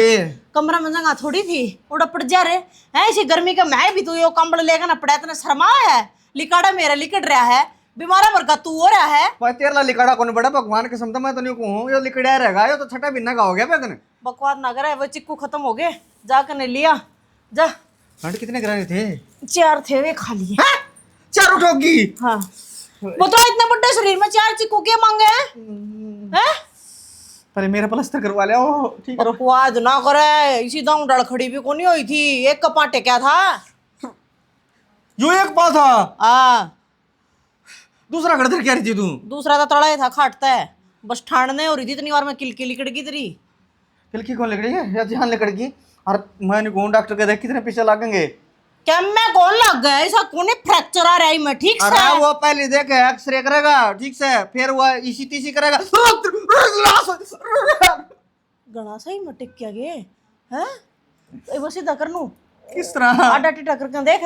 कमरा में जगह थोड़ी थी, उड़ा पड़ जा रहे हैं इसी गर्मी का। मैं भी तू यो कंबल लेकर ना पड़ा, इतना शर्मा है। लिकाड़ा मेरा लिकड़ रहा है, बीमारा वर्गा तू हो रहा है। भाई तेरा लिकाड़ा कौन बड़ा भगवान के समता, मैं तो नहीं कहूँ यो लिकड़ा रहेगा, यो तो छठा बिन्ना का हो गया पैदने। बकवास ना करे, वो चिक्कू खत्म हो गए, जाकर ने लिया जा। खंड कितने गिराने थे? 4 थे, वे खा लिए। 4 उठोगी? हाँ बताओ, इतने बड़े शरीर में 4 चिक्कू क्या मांगे हैं? पहले मेरा प्लास्टर करवा लिया। ठीक है, बकवास ना करे, इसी दांव डल खड़ी भी कोनी हुई थी। एक कपाटे क्या था? यो एक पा था। हाँ दूसरा गड़धर क्या रही थी तू? दूसरा तो तड़ा था, खाटता है बस ठाणने हो रही थी। इतनी बार में किलकी लिकड़ गई तेरी। किलकी कौन लिकड़ी है या ध्यान लिकड़ गई? और मैं नहीं कहूँ डॉक्टर के देख कितने पीछे लगेंगे। क्या मैं कौन लग गया? ऐसा कोने फ्रैक्चर आ रहा है मैं, ठीक से? अरे वो पहले देखे एक्सरे करेगा, ठीक से, फिर वो इसी तीसी करेगा। गला सही में टिक क्या गे हैं? तो बस सीधा कर नू किस तरह आटा टिटा करके देख।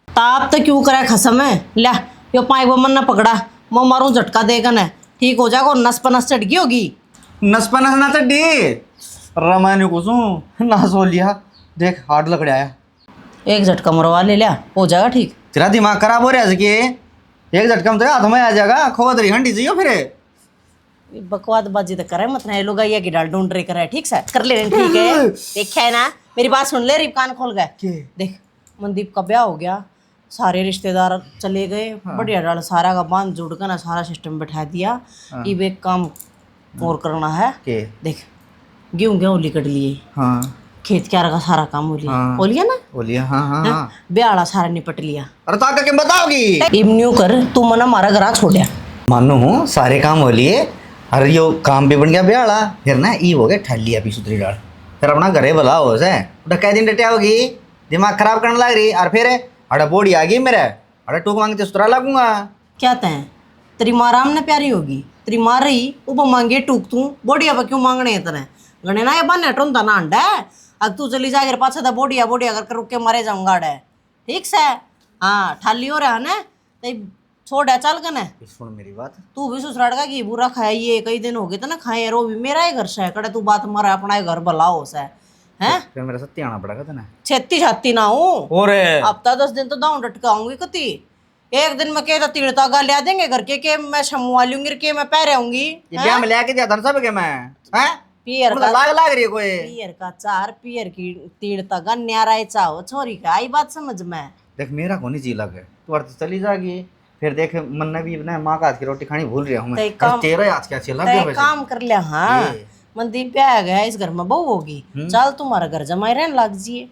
ताप तो क्यों करे खसम है? ला यो पाइप मन ना पकड़ा, मैं मारूं झटका देगा ना, ठीक हो जाएगा। नस पनस चढ़ गई होगी। नस पनस ना चढ़ी, रमायण को ना सो लिया। देख हार्ड लकड़ आया, एक झटका मरवा ले लिया, हो जाएगा ठीक। तेरा दिमाग खराब हो रहा है कि एक झटका में तेरे हाथ में आ जाएगा। खोदरी हंडी चाहिए फिर बकवाद बाजी तो करे मत ना, लोग ये की डाल ढूंढ रहे करे, ठीक से कर ले, ठीक है। देखा है ना, मेरी बात सुन ले, रिप कान खोल गए। देख मनदीप का ब्याह हो गया, सारे रिश्तेदार चले गए, बढ़िया डाल सारा का बांध जोड़ कर ना सारा सिस्टम बैठा दिया। ये एक काम और करना है। देख गेहूँ लिकड़ लिए, खेत क्यारा का सारा काम हो लिया, हो लिया ना। बोलिए हाँ हाँ हाँ। ब्याह सारा निपट लिया। अरे तो आके क्यों बताओगी? इमन्यू कर तू मना हमारा घर छोड़िया। मानो सारे काम हो लिए, अरे यो काम भी बन गया ब्याह, फिर ना ई हो गया ठल लिया भी सुतरी डाल, फिर अपना घरे भला हो से कै दिन डटिया होगी, दिमाग खराब करने लग रही। और फिर अरे बोड़ी आ गई मेरे, अरे टूक मांगते सुतरा लगूंगा। क्या तय तेरी माँ राम ने प्यारी होगी, तेरी माँ रही वो मांगे टूक तू बोडिया पर क्यों मांगने इतने गणे ना ये बने टोंता ना अंडा। अब तू चली जाकर पाछा था बोडिया बोडिया करके रुक के मरे जाऊंगा डे, ठीक से। हाँ ठाली हो रहा है ना तो छोड़ चल गने। सुन मेरी बात, तू भी ससुराल का घी बुरा खाया, ये कई दिन हो गए तो ना खाए यार, वो भी मेरा ही घर से कड़े तू बात मरा अपना ही घर भला हो से हैं। फिर मेरे साथ आना पड़ेगा तेने। छेती छाती ना हूँ और हफ्ता 10 दिन तो दाऊं डटकाऊंगी कति। एक दिन में कहता तीड़ता गा लिया देंगे घर के मैं शमुआ लूंगी के मैं पैर आऊंगी। ये ब्याह में लेके दिया था सब के मैं हैं पियर मतलब का लाग रही है कोई। पियर का चार पियर की तीड़ता गा न्यारा चाहो छोरी का आई बात समझ में। देख मेरा को नहीं जी लगे, तू अर्थ चली जाएगी, फिर देख मन ने भी ना माँ का हाथ की रोटी खानी भूल रहा हूँ मैं। तेरा हाथ क्या चला गया वैसे। काम कर लिया। हाँ मंदिर पे आ गया, इस घर में बहू होगी, चल तुम्हारा घर जमाई रहने लग जिए,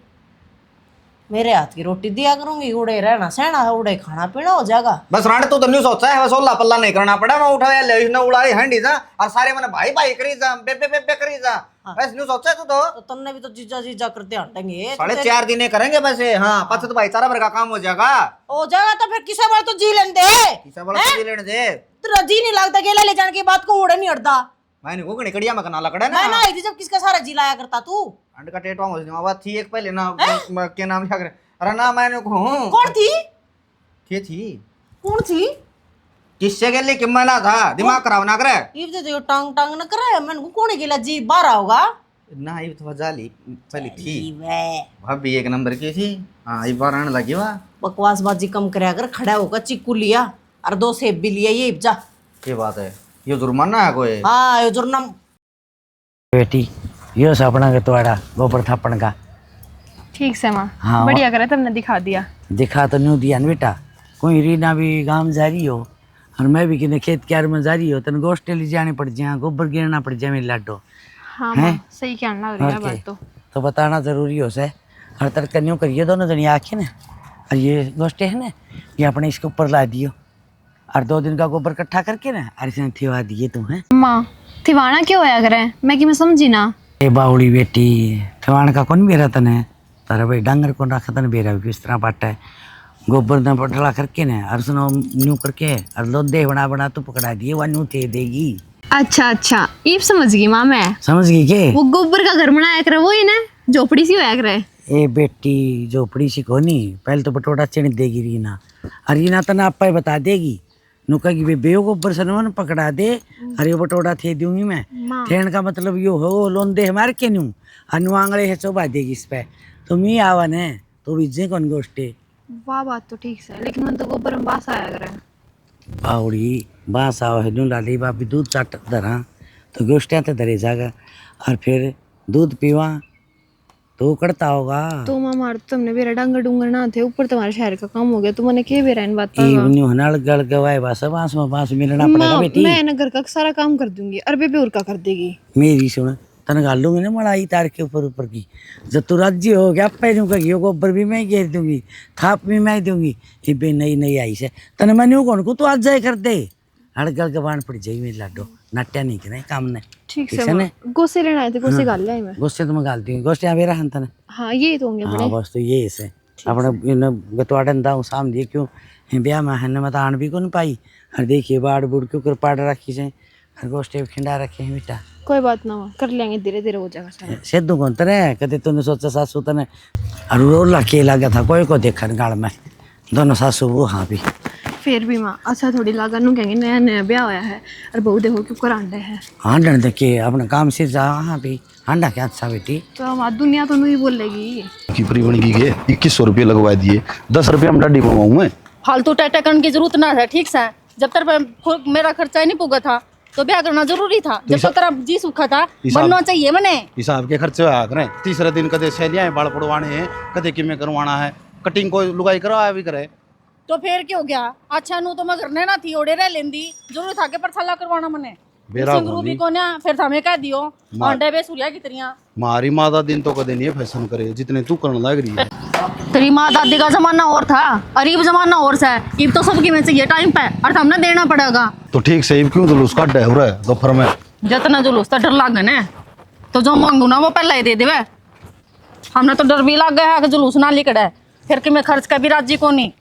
मेरे हाथ की रोटी दिया करूंगी, उड़े रहना सहना है, उड़े खाना पीना हो जाएगा। बस राणे तू तो नहीं सोचा है, बस ओला पल्ला नहीं करना पड़ा, मैं उठाया ले इसने उड़ाई हंडी जा और सारे मैंने भाई भाई करी जा बेबे बेबे करी जा। बस नहीं सोचा तू तो तुमने भी तो जीजा जीजा करते हटेंगे 4.5 दिन करेंगे वैसे। हाँ पाँच तो भाईचारा भर का काम हो जाएगा। हो जाएगा तो फिर किसे बार तो जी लेने दे, किसा वाला जी लेने दे। तेरा जी नहीं लगता केला ले जाने की बात को उड़े नहीं हटता। मैंने को निकड़िया में कना लकड़ा ना मैं ना आई थी जब किसका सारा जी लाया करता तू। अंड का टेटवा हो बात थी एक पहले ना के नाम क्या करे। अरे ना मैंने को कौन थी के थी कौन थी किससे के लिए कि मना था दिमाग खराब ना करे। ये जो टांग टांग न करे मैंने को कौन गेला जी बारह होगा ना ये तो जाली पहले थी वे भाभी एक नंबर की थी। हाँ ये बार आने लगी वाह बकवासबाजी कम करे अगर खड़ा होकर चिक्कू लिया और 2 सेब भी लिया ये जा। ये बात है, ये जुर्माना है कोई। हाँ ये जुर्माना बेटी यो सपना का तोड़ा गोबर थापन का। ठीक से माँ हाँ, बढ़िया करा तुमने दिखा दिया। दिखा तो नहीं दिया ना बेटा, कोई रीना भी गांव जा रही हो और मैं भी किन्हें खेत क्यार में जा रही हो, तेन गोश्त ले जाने पड़ जाए, गोबर गिरना पड़ जाए मेरे लाडो। हाँ माँ सही कहना लग रही है बात तो बताना जरूरी हो से हर तरह कन्यों करिए दोनों जनी आके ना। और ये गोश्ते है ना ये अपने इसके ऊपर ला दियो और 2 दिन का गोबर इकट्ठा करके ना और इसने थिवा दिए तुम है। माँ थिवाना क्यों होया करे मैं कि मैं समझी ना। ए बाउली बेटी थिवान का कौन बेरा तने तारा भाई डांगर कौन रखा तने बेरा किस तरह पाटा है गोबर ने पटला करके ना और सुनो न्यू करके और लोदे बना बना तो पकड़ा दिए वह न्यू थे देगी। अच्छा अच्छा ये समझ गई माँ मैं। समझ गई के वो गोबर का घर बनाया करे वो ही ना झोपड़ी सी होया करे। ए बेटी झोपड़ी सी कोनी पहले तो बटोटा चढ़ देगी रीना और रीना तना आपा बता देगी नुका की बेबे गोबर सनवन पकड़ा दे अरे बटोटा थे दूंगी मैं ठेण का मतलब यो हो लोन दे हमारे के न्यू अनुआंगड़े है चौबा देगी इस पे तुम ही आवन है तो बीजे कौन गोष्टे। वाह बात तो ठीक है लेकिन मन तो गोबर में बास आया करे। बाउड़ी बांस आओ है न्यू डाली बापी दूध चाट धरा तो गोष्टियाँ तो धरे जाएगा और फिर दूध पीवा तो करता होगा। तो माँ मार तुमने मेरा डंगर डूंगर ना थे ऊपर तुम्हारे शहर का काम हो गया तो मैंने के बेरा इन बात न्यू हनाल गल गवाए बस बांस में बांस मिलना पड़ेगा बेटी। मैं ना घर का सारा काम कर दूंगी और बेबे और का कर देगी। मेरी सुन तन गाल लूंगी ना मड़ाई तार के ऊपर ऊपर की जब तू राज्य हो गया पैरों का गोबर भी मैं घेर दूंगी थाप भी मैं दूंगी ये बे नई नई आई से तन मैंने कौन को तू आज जाए कर दे हड़गल गवान पड़ जाई मेरी लाडो नाट्या नहीं करे काम ने ठीक है गोसे लेना आए थे गोसे गाल लिया मैं गोसे तो मैं गाल दूंगी गोसे यहाँ बेरा हन तने। हाँ ये तो होंगे हाँ बस तो ये से अपना गतवाड़न दाऊ साम दिए क्यों ब्याह में है मत आन भी कौन पाई और देखिए बाड़ बूढ़ क्यों कर पाड़ रखी से और गोष्ठे खिंडा रखे हैं बेटा। कोई बात ना कर लेंगे धीरे धीरे हो जाएगा सारा। सिद्धू कौन तने कदे तूने सोचा सासू तने और रोला के लगा था कोई को देखन गाड़ में दोनों सासू वो हाँ भी फिर भी माँ अच्छा थोड़ी लागत नू कहेंगे नया नया ब्याह होया है और बहू देखो क्यों कर आंडे है हांडन देखे अपना काम से जा हाँ भी हांडा क्या अच्छा बेटी तो हमारी दुनिया तो नहीं बोलेगी की बन गई 2100 रुपये लगवा दिए 10 रुपये हम डाडी पवाऊँ मैं। फालतू टाटा करने की जरूरत ना है ठीक से। जब तक मेरा खर्चा ही नहीं पुगा था तो ब्याह करना जरूरी था। जब तक तेरा जी सूखा था बनना चाहिए मैंने हिसाब के खर्चे आ करें तीसरे दिन कदे सैलियाँ बाल पड़वाने हैं कदे कि में करवाना है कटिंग को लुगाई करवाया भी करे तो फिर क्यों गया अच्छा नू तो मैं करने ना थी ओड़े रह लेंदी जरूरी था के पर थल्ला करवाना मैंने। बेरा सिंगरू भी कोन्या फिर हमें कह दियो अंडे बे सूर्या की तरिया मारी माता दिन तो कदे नहीं फैशन करे जितने तू करने लग रही है। तेरी माँ दादी का जमाना और था, अरीब जमाना और सा है। इब तो सबकी में चाहिए टाइम पे और हमने देना पड़ेगा। तो ठीक से इब क्यों जुलूस काट रहा है दोपहर में? जितना जुलूस तो डर लागे ना, तो जो मांगू ना वो पहले ही दे देवे। हमने तो डर भी लग गया है कि जुलूस ना लिकड़ा है, फिर कि मैं खर्च का भी राजी को नहीं।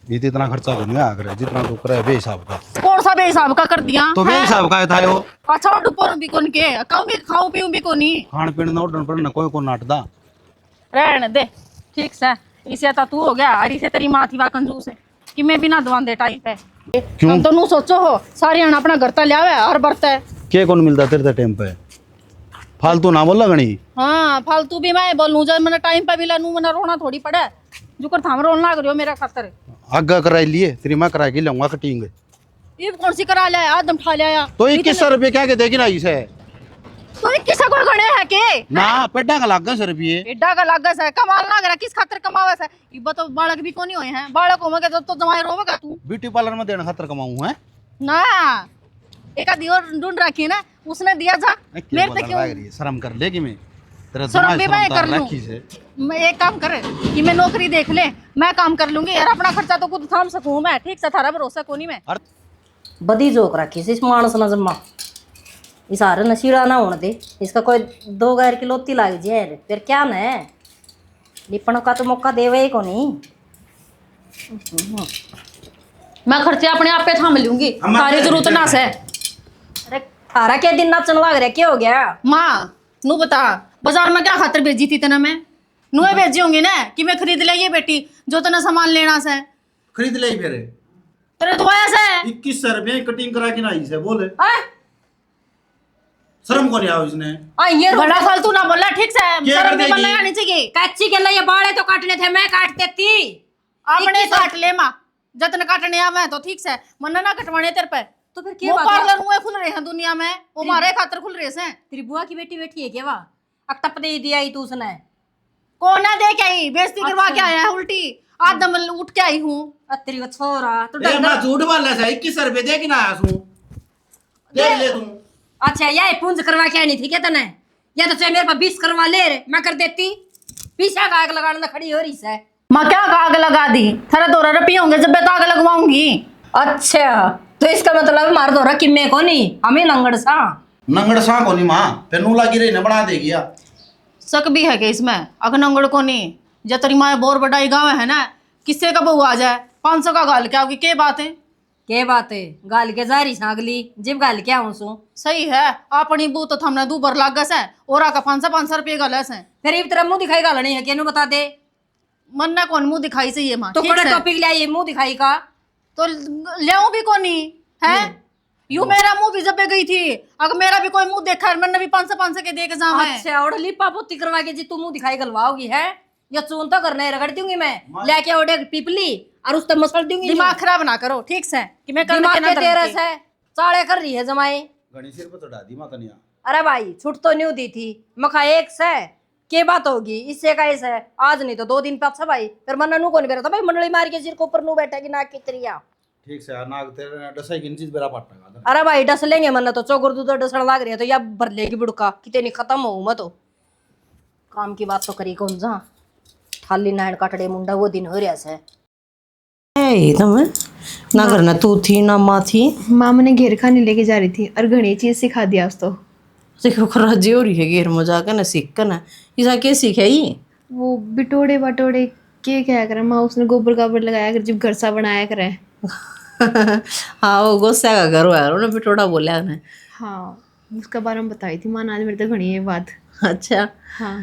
ये तो इतना खर्चा करने आ करे जितना तू करे बेहिसाब का। कौन सा बेहिसाब का कर दिया? तो बेहिसाब का था यो। अच्छा डुपर भी कोन के खाऊं पीऊं भी कोनी, खान पीन ना उड़न पड़न कोई को नाटदा रहने दे। ठीक से इसे तो तू हो गया और इसे तेरी माँ थी वा कंजूस है कि मैं भी ना दवा दे टाइम पे। क्यों? तुम तो नू सोचो हो सारी आना अपना घर ता लिया है और बरता है। के कौन मिलता तेरे टाइम पे? फालतू ना बोल लगनी। हाँ फालतू भी मैं बोलूं जब मैंने टाइम पे भी लानू मैंने रोना थोड़ी पड़ा है। जो कर थाम रोन लाग रही हो मेरा खातर। आगा कराई लिए तेरी माँ करा के लाऊंगा कटिंग। ये कौन सी करा लिया आदम ठा लिया तो 2100 रुपये क्या के देगी ना इसे? तो किसा कोई गणे है के ना पेडा का लाग 100 रुपये एड्डा का लागस है कमाल ना करा किस खातर कमावस है। इब तो बालक भी कोनी होए हैं, बालक होवे तो जमाई रोवेगा तू। ब्यूटी पार्लर में देना खातर कमाऊं है ना एक आदि और ढूंढ रखी है ना, उसने दिया जा मेरे से क्यों? शर्म कर लेगी मैं तेरा शर्म भी मैं कर लूं। राखी से मैं एक काम करे कि मैं नौकरी देख ले, मैं काम कर लूंगी यार, अपना खर्चा तो खुद थाम सकूं मैं। ठीक से थारा भरोसा कोनी मैं। बदी जोक रखी से इस मानस न जम्मा इस हारे नशीड़ा ना होने दे। इसका कोई 2 गैर की लोती लाग जाए फिर क्या न लिपण का तो मौका देवे ही को नहीं। मैं खर्चे अपने आप पे थाम लूंगी, सारी जरूरत ना से। अरे थारा क्या दिन नाचन लग रहा क्या हो गया? माँ नू बता बाजार में क्या खातर भेजी थी तना मैं? नुए भेजी होंगी ना कि मैं खरीद ले ये बेटी जो तना सामान लेना से। खरीद ले फिर तेरे तो ऐसा है 2100 रुपये कटिंग करा के ना आई से बोले शर्म को नहीं आओ इसने। ये बड़ा फालतू ना बोला। ठीक से शर्म भी बनना आनी चाहिए। कच्ची के लिए बाड़े तो काटने थे मैं काट देती। अपने काट ले माँ जतन काटने आवे तो ठीक से मन ना कटवाने तेरे पे। तो फिर क्या बात पार्लर मुए खुल रहे हैं दुनिया में, वो हमारे खातर खुल रहे हैं। तेरी बुआ की बेटी बैठी है क्या? वाह अक्टप दे दिया ही तू उसने। कौन है दे के आई बेइज्जती करवा के आया है उल्टी आदम उठ के आई हूँ। तेरी छोरा तो मैं झूठ बोल रहा था 2100 रुपये दे के ना आया हूँ दे ले तू। अच्छा ये पूंज करवा के आनी थी क्या तने? या तो चाहे मेरे पास 20 करवा ले रे मैं कर देती। पीछा का आग लगाने खड़ी हो रही है। माँ क्या आग लगा दी? थारा दौरा रपी होंगे जब मैं तो आग लगवाऊंगी। अच्छा तो इसका मतलब मार दो कि मैं को नहीं हमें नंगड़ सा को नहीं माँ फिर नू लागी रही ना बना देगी या शक भी है कि इसमें अगर नंगड़ को नहीं जब तेरी माँ बोर बटाई गाँव है ना किससे का बहू आ जाए 500 का गाल क्या होगी के बात है? के बात है गाल के जारी सागली जिब गाल क्या हूँ सू सही है अपनी बू तो हमने दूबर लागस है और आका 500 रुपये गलस है। गरीब तेरा मुंह दिखाई गाल नहीं है क्या बता दे। मन ना कौन मुंह दिखाई से ये माँ तो बड़ा टॉपिक लिया ये मुंह दिखाई का तो ले भी कोनी है यू मेरा मुंह भी जब गई थी अगर मेरा भी कोई मुंह देखा मैंने भी 500 के देख जाऊं। अच्छा और लिपा पोती करवा के जी तू मुंह दिखाई गलवाओगी है या चून तो करने रगड़ दूंगी मैं लेके ओडे पीपली और उस तक मसल दूंगी। दिमाग खराब ना करो ठीक से कि मैं दिमाग के तेरे से चाड़े कर रही है जमाई घनी सिर पे चढ़ा दी माता निया। अरे भाई छुट तो नहीं दी थी मखा एक से के बात होगी इससे का ऐसा है आज नहीं तो 2 दिन पाछा भाई फिर मन नू को नहीं बेरा था भाई मंडली मार के सिर के ऊपर नू बैठेगी नाक की त्रिया। ठीक से नाग तेरे डसाई की चीज बेरा पाटना। अरे भाई डस लेंगे मन तो चौगुर दूध डसण लाग रही है तो या भर लेगी बुड़का कितनी नहीं खत्म हो मैं तो काम की बात तो करी कौन जा थाली नाड़ काटड़े मुंडा वो दिन हो रहा है। तुम ना घर ना तू थी ना माँ थी। माँ मैंने घेर खाने लेके जा रही थी और घनी चीज सिखा दिया उस तो देखो खराजी हो रही है घेर में जाकर ना सीख कर ना ऐसा क्या सीखा ही वो बिटोड़े बटोड़े के क्या करे माँ उसने गोबर गाबर लगाया कर जब घर सा बनाया करे। हाँ वो गुस्सा का घर हुआ उन्होंने बिटोड़ा बोला उन्हें। हाँ उसका बारे में बताई थी माँ ने आज मेरे तो घनी ये बात। अच्छा हाँ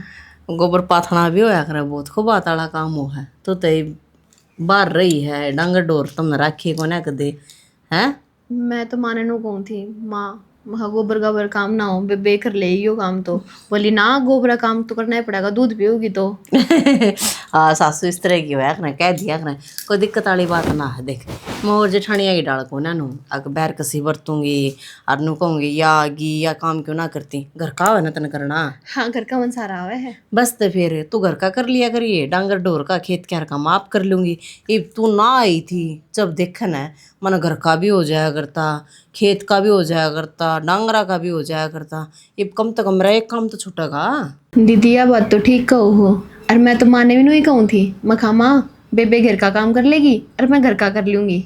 गोबर पाथना भी होया करे बहुत खूब आताड़ा काम हो है तो तई बाहर रही है डांगर डोर तुमने राखी को ना कदे हैं। मैं तो माने नो कहूँ थी माँ महा गोबर गाबर काम ना हो बे कर ले यो काम तो बोली ना गोबरा काम तो करना ही पड़ेगा दूध पियोगी तो। हाँ सासू इस तरह की होया करे कह दिया करे कोई दिक्कत वाली बात ना है। देख मोर जेठानिया की डाल को ना नू अग बैर कसी बरतूंगी और नू कहूंगी या आगी या काम क्यों ना करती, घर का हो ना तन करना। हाँ घर का मन सारा आवे है। बस तो फिर तू घर का कर लिया करिए, डांगर डोर का खेत क्या का माप कर लूंगी। ये तू ना आई थी जब देखन है मन घर का भी हो जाया करता, खेत का भी हो जाया करता, डांगरा का भी हो जाया करता। ये कम तो कम रहा एक काम तो छूटेगा। दीदी यह बात तो ठीक कहो हो, और मैं तो माने भी नहीं कहूँ थी मखा माँ बेबे घर का काम कर लेगी और मैं घर का कर लूंगी।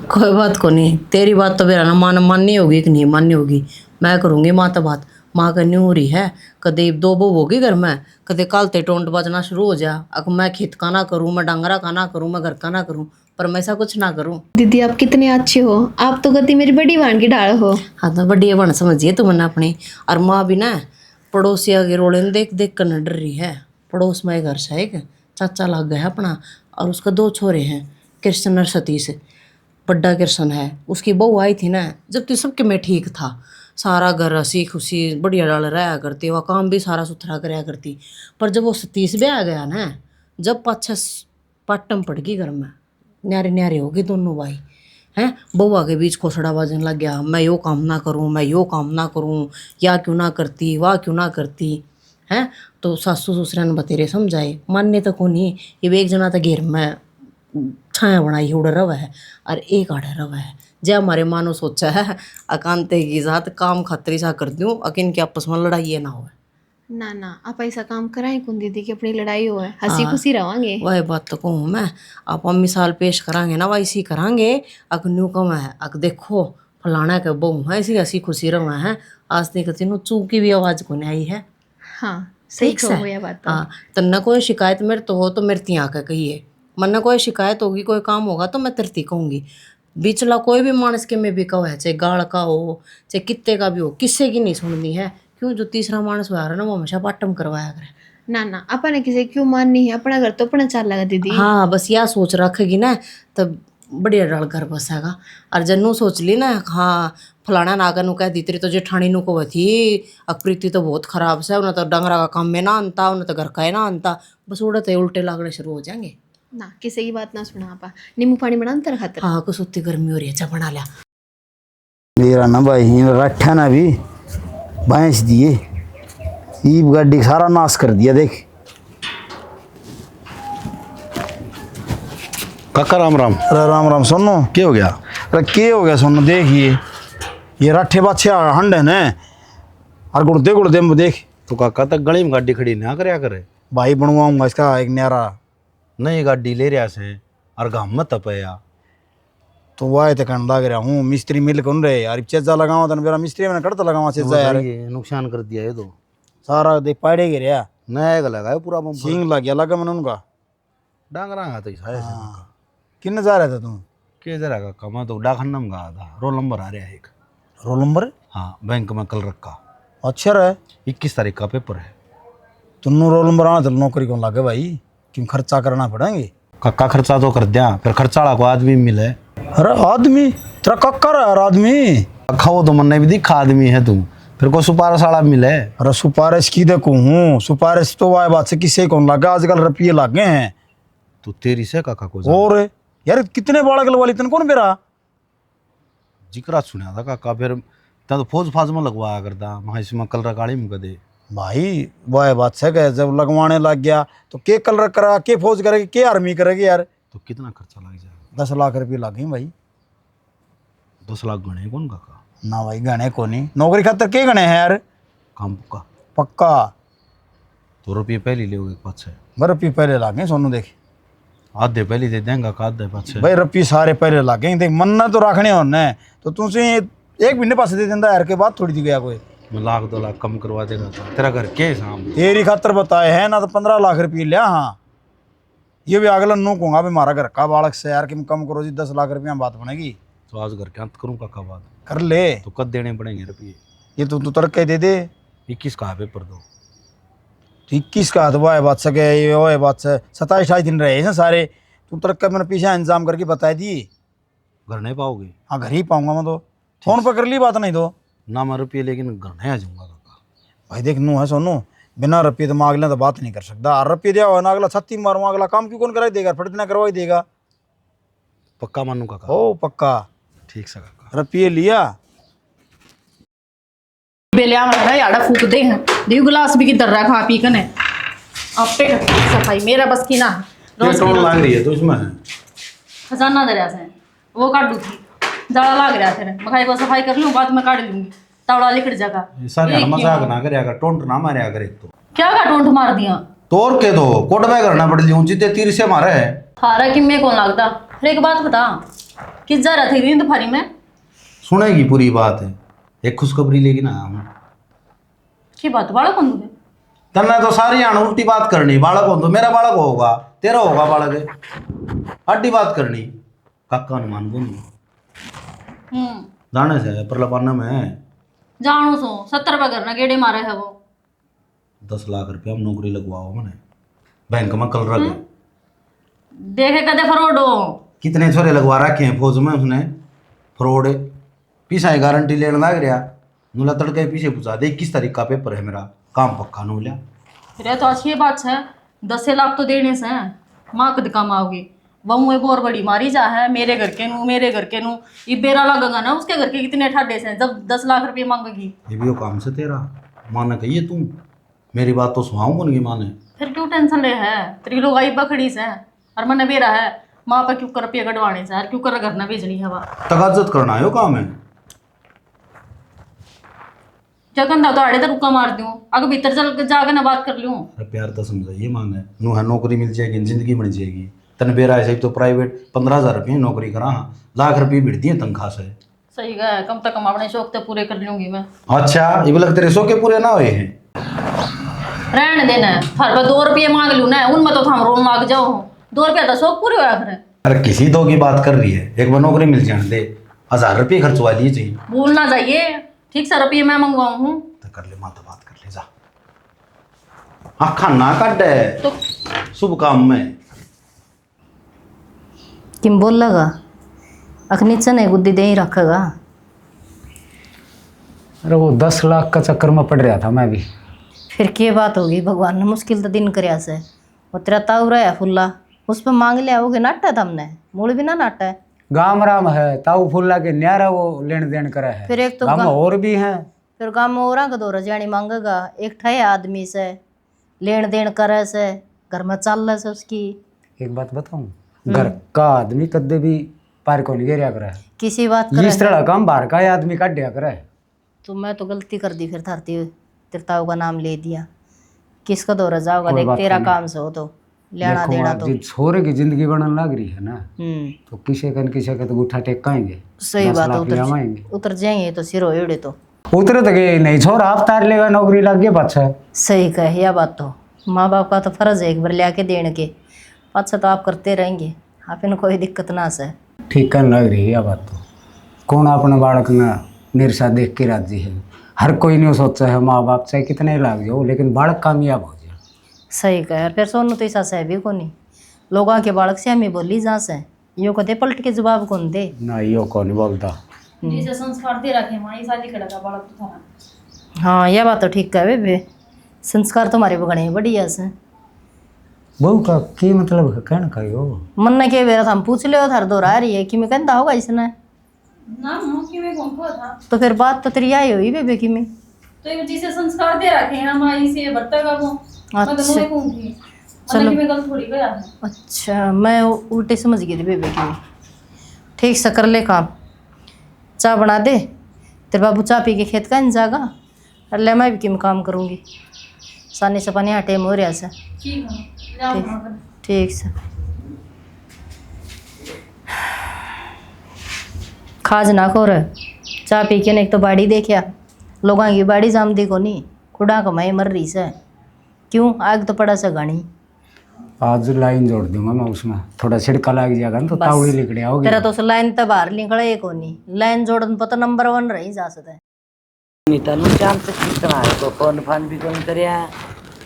कोई बात को नहीं, तेरी बात तो मेरा ना माननी होगी कि नहीं माननी होगी, मैं करूँगी माँ तो बात। माँ करनी हो रही है, कदे दो बो होगी घर में, कदे कालते टोंट बजना शुरू हो जा। अब मैं खेत का ना करूँ, मैं डांगरा का ना करूँ, मैं घर का ना करूँ, पर मैं ऐसा कुछ ना करूँ। दीदी आप कितने अच्छे हो, आप तो गति मेरी बड़ी बहन की ढाल हो। हाँ तो बड़ी बन समझिए तुमने अपनी। और माँ भी ना पड़ोसिया के रोड़े ने देख देख कर न डर रही है। पड़ोस में एक घर से एक चाचा लग गया अपना, और उसका 2 छोरे हैं, कृष्ण और सतीश। बड्डा कृष्ण है, उसकी बहू आई थी ना जब तो सबके में ठीक था, सारा घर हंसी खुशी बढ़िया डाल रहा करती, वह काम भी सारा सुथरा कराया करती। पर जब वो सतीश भी आ गया ना, जब पाछा पाटम पड़ गई घर में, न्यारे न्यारे हो गए दोनों भाई हैं। बउआ के बीच खोसड़ा बाजन लग गया, मैं यो काम ना करूँ, मैं यो काम ना करूँ, या क्यों ना करती, वाह क्यों ना करती हैं। तो सासू ससुरा ने बतेरे समझाए, मानने तो को नहीं। ये एक जना तो घेर में छाया बनाई उड़ रवा है और एक आड़े रवा है। जय हमारे मानो सोचा है अकांते की जात काम खतरी सा कर दूँ, अकिन के आपस में लड़ाई ना हो। ना ना आप ऐसा काम कराएं कौन दीदी की अपनी लड़ाई हो है, हंसी खुशी रवांगे। वही बात तो कहूँ मैं, आप हम मिसाल पेश करांगे ना वैसी करांगे। अक न्यू कम है, अक देखो फलाना के बहू है ऐसी हंसी खुशी रवा है। आज तक तीनों चूक की भी आवाज़ को नहीं आई है। हाँ सही ठीक से कहो यह बात तो। हाँ तो न कोई शिकायत मेरे तो हो तो मेरे ती आके कहिए, मन न कोई शिकायत होगी कोई काम होगा तो मैं तरती कहूँगी। बिचला कोई भी मानस के में भी कहो है, चाहे गाड़ का हो चाहे कित्ते का भी हो, किससे की नहीं सुननी है। क्यों जो तीसरा मानस हुआ ना वो हमेशा पाटम करवाया करे। ना ना अपने किसी क्यों माननी है, अपना घर तो अपना चाल लगा दीदी। हाँ बस यह सोच रखेगी ना तब बढ़िया डाल घर बसेगा। और जन्नू सोच ली ना हाँ फलाना नागा नु कह दी तेरी तो जेठानी नु को थी अप्रीति तो बहुत खराब से, उन्हें तो डंगरा का काम में ना आनता, उन्हें तो घर का ही ना आनता, बस उड़ते उल्टे लागने शुरू हो जाएंगे। ना किसी की बात ना सुना आपा, नींबू पानी बना तेरे खातिर। हाँ कुछ उतनी गर्मी हो रही है, अच्छा बना लिया। मेरा ना भाई रट्ठा ना भी भैंस दिए, ईब गाड़ी सारा नाश कर दिया। देख काका राम राम। अरे राम राम। सुनो क्या हो गया? अरे क्या हो गया सुनो, देखिए ये रट्ठे बाछे हंड है न, और गुड़ते गुड़ते में देख। तो काका तक गली में गाड़ी खड़ी ना करया करे भाई बनवाऊंगा इसका एक न्यारा। नई गाड़ी ले रहा से और गाँव में तपया तो वाह तो कहने लग रहा हूँ मिस्त्री मिल कौन रहे यार, चेजा लगावा तो मेरा मिस्त्री मैंने करता लगावा चेजा यार। ये नुकसान कर दिया ये तो सारा देख पाड़े गिर नया लगाया पूरा बम सींग लग गया लगा मैंने उनका। डांगरा गा तो किन्ने जा रहा था तू? के जरा का कमा तो डाकन्नम गा था, रोल नंबर आ रहा है एक। Roll number? हाँ बैंक में कल रखा। अच्छा रहा 21 तारीख का पेपर है। तुन्नू रोल नंबर आना तो नौकरी कौन लगे भाई, क्यों खर्चा करना पड़ेंगे। कक्का खर्चा तो कर दिया, फिर खर्चा वाला को आदमी मिले। अरे आदमी तेरा कक्का रहा यार आदमी। कक्का वो तो मन भी दिखा आदमी है तू, फिर को सुपारिश वाला मिले। अरे सुपारिश की देखो हूँ, सुपारिश तो वाह बात से किससे कौन लगा, आजकल रुपये लागे हैं। तो तेरी से काका को और यार कितने बाड़ा गल वाली तन कौन मेरा जिक्रा सुना था काका, फिर तो फौज फाज में लगवाया करता, वहाँ इसमें कल रकाड़ी में कदे भाई। वाह बात से कहे जब लगवाने लग गया तो के कलर करा, के फौज करेगी, के आर्मी करेगी यार। तो कितना खर्चा लग जाएगा? 10 लाख रुपये लगे भाई। 10 लाख गणे कौन काका? ना भाई गणे को नहीं, नौकरी खातर के गणे हैं यार। काम पक्का पक्का। तो रुपये पहले ले पाछे रुपये पहले लागे सोनू, देख आधे पहले दे देंगे का आधे पाछे भाई रुपये सारे पहले लागे। देख मन्ना तो रखने होने तो तुझे 1 महीने पास दे देंदा यार, के बाद थोड़ी दी गया कोई। मैं 1-2 लाख कम करवा देगा तो तेरा घर के सामने तेरी खातर बताए है ना, तो 15 लाख रुपये लिया। हाँ ये भी अगला नो कहूँगा भाई मारा घर का बालक से यार कि कम करो जी, 10 लाख रुपया बात बनेगी। तो आज घर के अंत करूँ काका बात कर ले। तो कद देने पड़ेंगे रुपये? ये तू तड़के दे दे। 21 का पेपर दो। 21 का तो वाह बात सके, ये वाह बात से 27-28 दिन रहे हैं सारे। तू तड़के मैंने पीछे इंतजाम करके बता दिए। घर नहीं पाओगे? हाँ घर ही पाऊंगा मैं तो, फोन पर कर ली बात नहीं तो ना मैं रुपये लेकिन घर नहीं आ जाऊँगा काका। भाई देख नू है सोनू, बिना रुपये तो मांग ले तो बात नहीं कर सकता। और रुपये दिया हो ना अगला 36 मारूंगा, अगला काम क्यों कौन कराई देगा, फट ना करवाई देगा। पक्का मानू काका? ओ पक्का। ठीक सा काका। रुपये लिया? बेलिया वाला याड़ा फूक दे हैं देव गिलास भी किधर रहा खा पी कने आपे सफाई मेरा बस की ना ये टोन लाग रही है तो इसमें खजाना दरिया से वो काट दूंगी जाड़ा लाग रहा फिर मखाई को सफाई कर लूं बाद में काट लूंगी तावड़ा लिखट जाएगा सारे मजाक ना करे अगर टोंट ना मारे अगर एक तो क्या का टोंट मार दिया तोड़ के दो कोट में करना पड़ ली ऊंची ते तीर से मारे है हारा कि मैं कौन लगता फिर एक बात बता किस जा रहा थे दोपहरी में सुनेगी पूरी बात है एक खुशखबरी लेगी ना हम की बात बाड़ा कौन दूंगे तन्ने तो सारी आण उल्टी बात करनी बालक हो तो मेरा बालक होगा तेरा होगा बालक अड्डी बात करनी काका अनुमान को जाने से परलपाना में जानो सो 70 रुपये करना गेड़े मारे है वो 10 लाख रुपया हम नौकरी लगवाओ मैंने बैंक में कल रख देखे कदे फ्रॉड हो कितने छोरे लगवा रखे हैं फौज में उसने फ्रॉड पीछा गारंटी लेने लग रहा नुला तड़के पीछे पूछा दे 21 तारीख का पेपर है मेरा काम पक्का नु लिया फिर तो अच्छी बात है 10 लाख तो देने से माँ कद काम आओगी वह एक और बड़ी मारी जा है मेरे घर के नू ये बेरा लगेगा ना उसके घर के कितने ठाडे से जब 10 लाख रुपये मांगेगी ये भी वो काम से तेरा माँ ने कही है तुम मेरी बात तो सुनाऊँ कौन की माँ ने फिर क्यों टेंशन ले है तेरी लोग आई बखड़ी से और मैंने बेरा है माँ पर क्यों कर रुपये कटवाने से क्यों कर घर ना भेजनी है वह तगाजत करना है वो काम है जगन तो आड़े तो रुका मार दूँ अगर भीतर चल जाकर ना बात कर लूँ अरे प्यार तो समझाइए माँ ने नू है नौकरी मिल जाएगी जिंदगी बन जाएगी तन बेरा ऐसे तो प्राइवेट 15,000 रुपये नौकरी करा लाख रुपये भिड़ती है तनख्वाह से सही है कम से कम अपने शौक तो पूरे कर लूंगी मैं अच्छा ये लग तेरे शौक के पूरे ना हुए हैं रहने देना है हर बार 2 रुपये मांग लूँ ना उनमें तो हम रोन लाग जाओ 2 रुपया तो शौक पूरे हुआ फिर अरे किसी दो की बात कर रही है एक बार नौकरी मिल जाने दे 1000 रुपये खर्चवा लिए चाहिए भूलना चाहिए ठीक से रुपये मैं मंगवाऊँ हूँ तो कर ले माँ तो बात कर ले जा आखा ना काट तो शुभ काम में किम बोल लगा अखनीचा नहीं गुद्दी दे ही रखेगा। अरे वो 10 लाख का चक्कर में पड़ रहा था मैं भी। फिर क्या बात होगी भगवान ने मुश्किल तो दिन करया से वो तेरा ताऊ रहा फुल्ला उस पर मांग लिया होगे नाटा है हमने मूल भी ना नाटा है गाम राम है ताऊ फुल्ला के न्यारा वो लेन देन करा है फिर एक तो गाम में और भी हैं फिर गाँव में और का दो रजानी मांगेगा एक ठहे आदमी से लेन देन करे से घर में चल से उसकी। एक बात बताऊं घर का आदमी कदे भी पार को नहीं गिरा करा है किसी बात इस तरह काम बाहर का आदमी काट दिया करा है तो मैं तो गलती कर दी फिर धरती तेरे ताऊ का नाम ले दिया किसका दो रजाओगा देख तेरा काम से हो तो लेना देना तो छोरे की जिंदगी बनने लग रही है ना तो किसी का तो गुठा टेकाएंगे सही बात है उतर जाएंगे तो सिर होड़े तो उतरे तो गए नहीं छोरा आप तार लेगा नौकरी लग गया पाछा सही कहे यह बात तो माँ बाप का तो फर्ज है एक बार लिया के देने के पाछा तो आप करते रहेंगे आप इन कोई दिक्कत ना से ठीक करने लग रही है यह बात तो कौन अपने बालक ना निरसा देख के राजी है हर कोई नहीं सोचा है माँ बाप चाहे कितने लाग जाओ लेकिन बालक कामयाब हो जाए। सही कहे फिर सोनू तो ऐसा सह भी को नहीं लोगों के बालक से हमें बोली जा से यो को दे पलट के जवाब कौन दे ना यो को नहीं बोलता जिसे संस्कार दे रखे माँ शादी करेगा बालक तो था। हाँ यह बात तो ठीक है बे संस्कार तुम्हारे बगड़े बढ़िया से बहू का की मतलब कहना का यो मन ने के बेरा हम पूछ ले थार दो रही है कि मैं कहता होगा इसने ना मुखी में कौन को था तो फिर बात तो तेरी आई हुई बेबे की में तो ये जिसे संस्कार दे रखे हैं हमारी से बर्ता का वो मैं तो मोए कौन थी चलो मैं गलत थोड़ी गया है। अच्छा मैं उल्टे समझ गई थी बेबे की ठीक से कर ले काम चाय बना दे तेरे बाबू चाय पी के खेत का इन जाएगा और ले मैं भी किम काम करूँगी सानी से पानी हटे हो रहा से ठीक से खाज ना खो रहे चाय पी के एक तो बाड़ी देखिया लोगों की बाड़ी जामदी को नहीं खुड़ा कमाई मर रही से क्यों आग तो पड़ा से गानी आज लाइन जोड़ दूंगा मैं उसमें थोड़ा छिड़का लग जाएगा ना तो तावड़ी लिकड़े आओगे तेरा तो उस लाइन तो बाहर निकले को नहीं लाइन जोड़न पता नंबर 1 रही जा सकता है नीतनु चांद से कितना है तो फोन फान भी कौन करया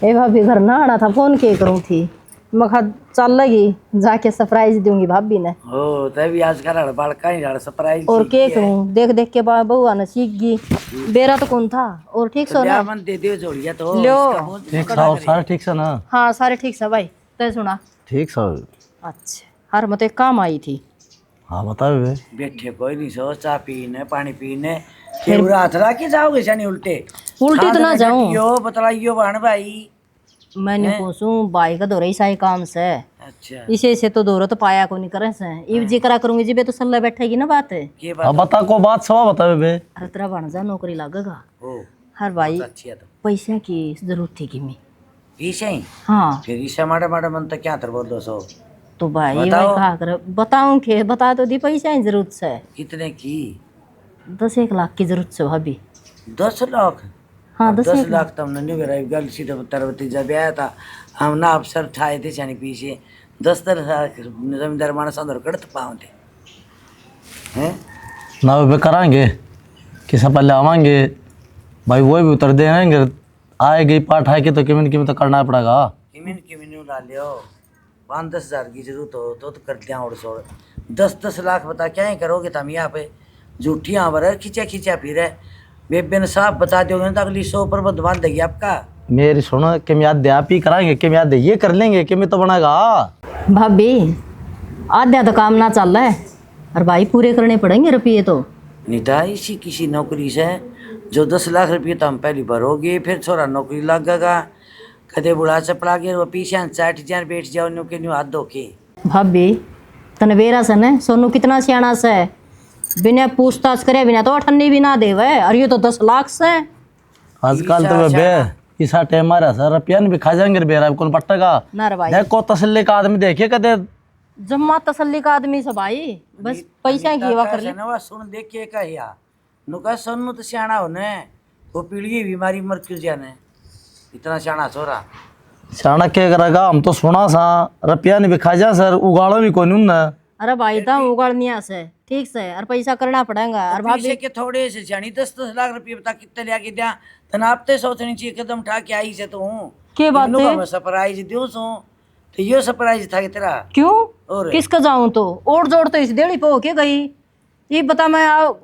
ए भाभी घर ना आना था फोन के करूँ थी मखा चल लगी जाके सरप्राइज दूंगी भाभी ने हो तभी आज का बाल का ही सरप्राइज और के करूँ देख देख के बउआ ने सीख गई बेरा तो कौन था और ठीक सो ना मन दे दियो जोड़िया तो लो ठीक साहब सारे ठीक से ना हाँ सारे ठीक से भाई तय सुना ठीक साहब अच्छा हर मत एक काम आई थी हाँ बता बे। बैठे कोई नहीं सो, चाय पीने पानी पीने फिर रात ला के जाओगे शनि उल्टे उल्टे तो ना जाऊं। यो बतलाइयो बहन भाई। मैंने पूछूं भाई का दौरे ईसाई काम से, अच्छा इसे से तो दौरा तो पाया को नहीं करे से इव जी करा करूंगी जी बे तो सल्ला बैठेगी ना बात है। ये अब बता को बात सवा बता बे। हर तरह बन जा नौकरी लगेगा ओ हर भाई अच्छी है तो पैसा की जरूरत थी कि मैं ईशा ही हाँ फिर ईशा माड़ा माड़ा मन तो क्या तर बोल दो सो तो भाई मैं बताओ। कहा कर बताऊं के बता तो दी पैसा की जरूरत से कितने की 10-1 लाख की जरूरत से भाभी 10 लाख। हाँ 10 10 लाख तमने नहीं मेरा गल सी तो तरवती जब आया था हम ना अफसर ठाए थे शनि पीछे 10 लाख जमींदार मानस अंदर कड़त पाऊंगे हैं ना बे कराएंगे किसा पहले आवाएंगे भाई वो भी उतर देंगे आएगी पाठ आएगी तो किमिन तो करना पड़ेगा। किमिन ला लियो 5-10 हज़ार की जरूरत हो तो कर दिया और सो 10-10 लाख बता क्या ही करोगे तुम यहाँ पे झूठी आवर खींचा फिर है बेबे ने साफ बता दोगे तो अगली 100 पर बांध देगी आपका। मेरी सुनो कि याद दे आप ही कराएंगे कि याद दे ये कर लेंगे कि तो बनाएगा। भाभी आधा तो काम ना चल रहा है और भाई पूरे करने पड़ेंगे रुपये तो निता इसी किसी नौकरी से जो 10 लाख रुपये तो हम पहले भरोगे फिर छोरा नौकरी लगेगा कदे बुढ़ा चपड़ा गया वो पीछे 60 बैठ जाओ न्यू के न्यू हाथ धो के। भाभी तने बेरा से न सोनू कितना सियाना से बिना पूछताछ करे बिना तो अठन्नी भी ना देवे और ये तो 10 लाख से आजकल तो बे इसा टाइम मारा सर रुपया भी खा जाएंगे बेरा कौन पट्टेगा ना रे भाई देखो तसल्ली का आदमी देखिए कदे जम्मा तसल्ली का आदमी से भाई बस पैसा की वा कर ले नवा सुन देख के कहिया नुका सोनू तो सियाना होने वो पीढ़ी बीमारी मर क्यों जाने इतना सियाना छोरा सियाना क्या करेगा हम तो सुना सा रुपया भी खा जा सर उगाड़ो भी कौन ना। अरे भाई तो उगाड़निया से ठीक से और पैसा करना पड़ेगा और भाभी पीछे के थोड़े से जानी 10-10 लाख रुपये बता कितने लिया के दिया तनापते सोचनी चाहिए कदम उठा के आई से तो हूँ के बात है मैं सरप्राइज दूँ सो तो ये सरप्राइज था कि तेरा क्यों और किसका जाऊं तो और जोड़ तो इस देड़ी पे होके गई ये बता मैं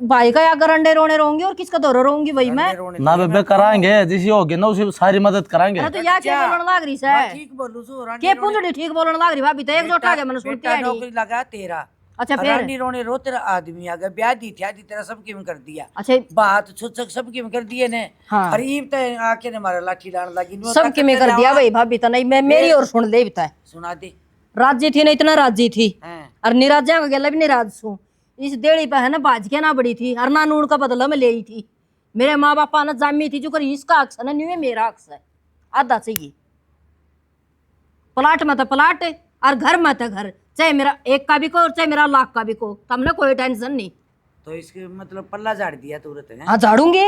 भाई का या गरंडे रोने रहूंगी और किसका दौरा रहूंगी भाई मैं ना बेबे कराएंगे जिसी होगी ना उसी सारी मदद कराएंगे। अरे तो या क्या बोलने लाग रही है ठीक बोलू सो के पुंजड़ी ठीक बोलने लाग रही भाभी तो एक जोटा के मैंने सुनती है नौकरी लगा तेरा अच्छा फिर रानी रोने रो तेरा आदमी आ गया ब्याह दी थी आदि तेरा सब किम कर दिया अच्छा बात छुच्छक सब किम कर दिए ने हाँ। अरे ईब तो आके ने मारा लाठी डाल लगी सब के में कर दिया भाई भाभी तो नहीं मैं मेरी और सुन ले बिता सुना दे राज्य थी ना इतना राज्य थी हैं और निराजा का गला भी निराज सू इस देड़ी पे है ना बाज के ना बड़ी थी और ना नून का बदला में ले थी मेरे माँ बापा ना जामी थी जो कर इसका हक है ना नहीं मेरा हक है आधा चाहिए प्लाट में तो प्लाट और घर में तो घर चाहे मेरा 1 का भी को और चाहे मेरा लाख का भी को तमने कोई टेंशन नहीं तो इसके मतलब पल्ला झाड़ दिया तुरंत है हाँ झाड़ूंगी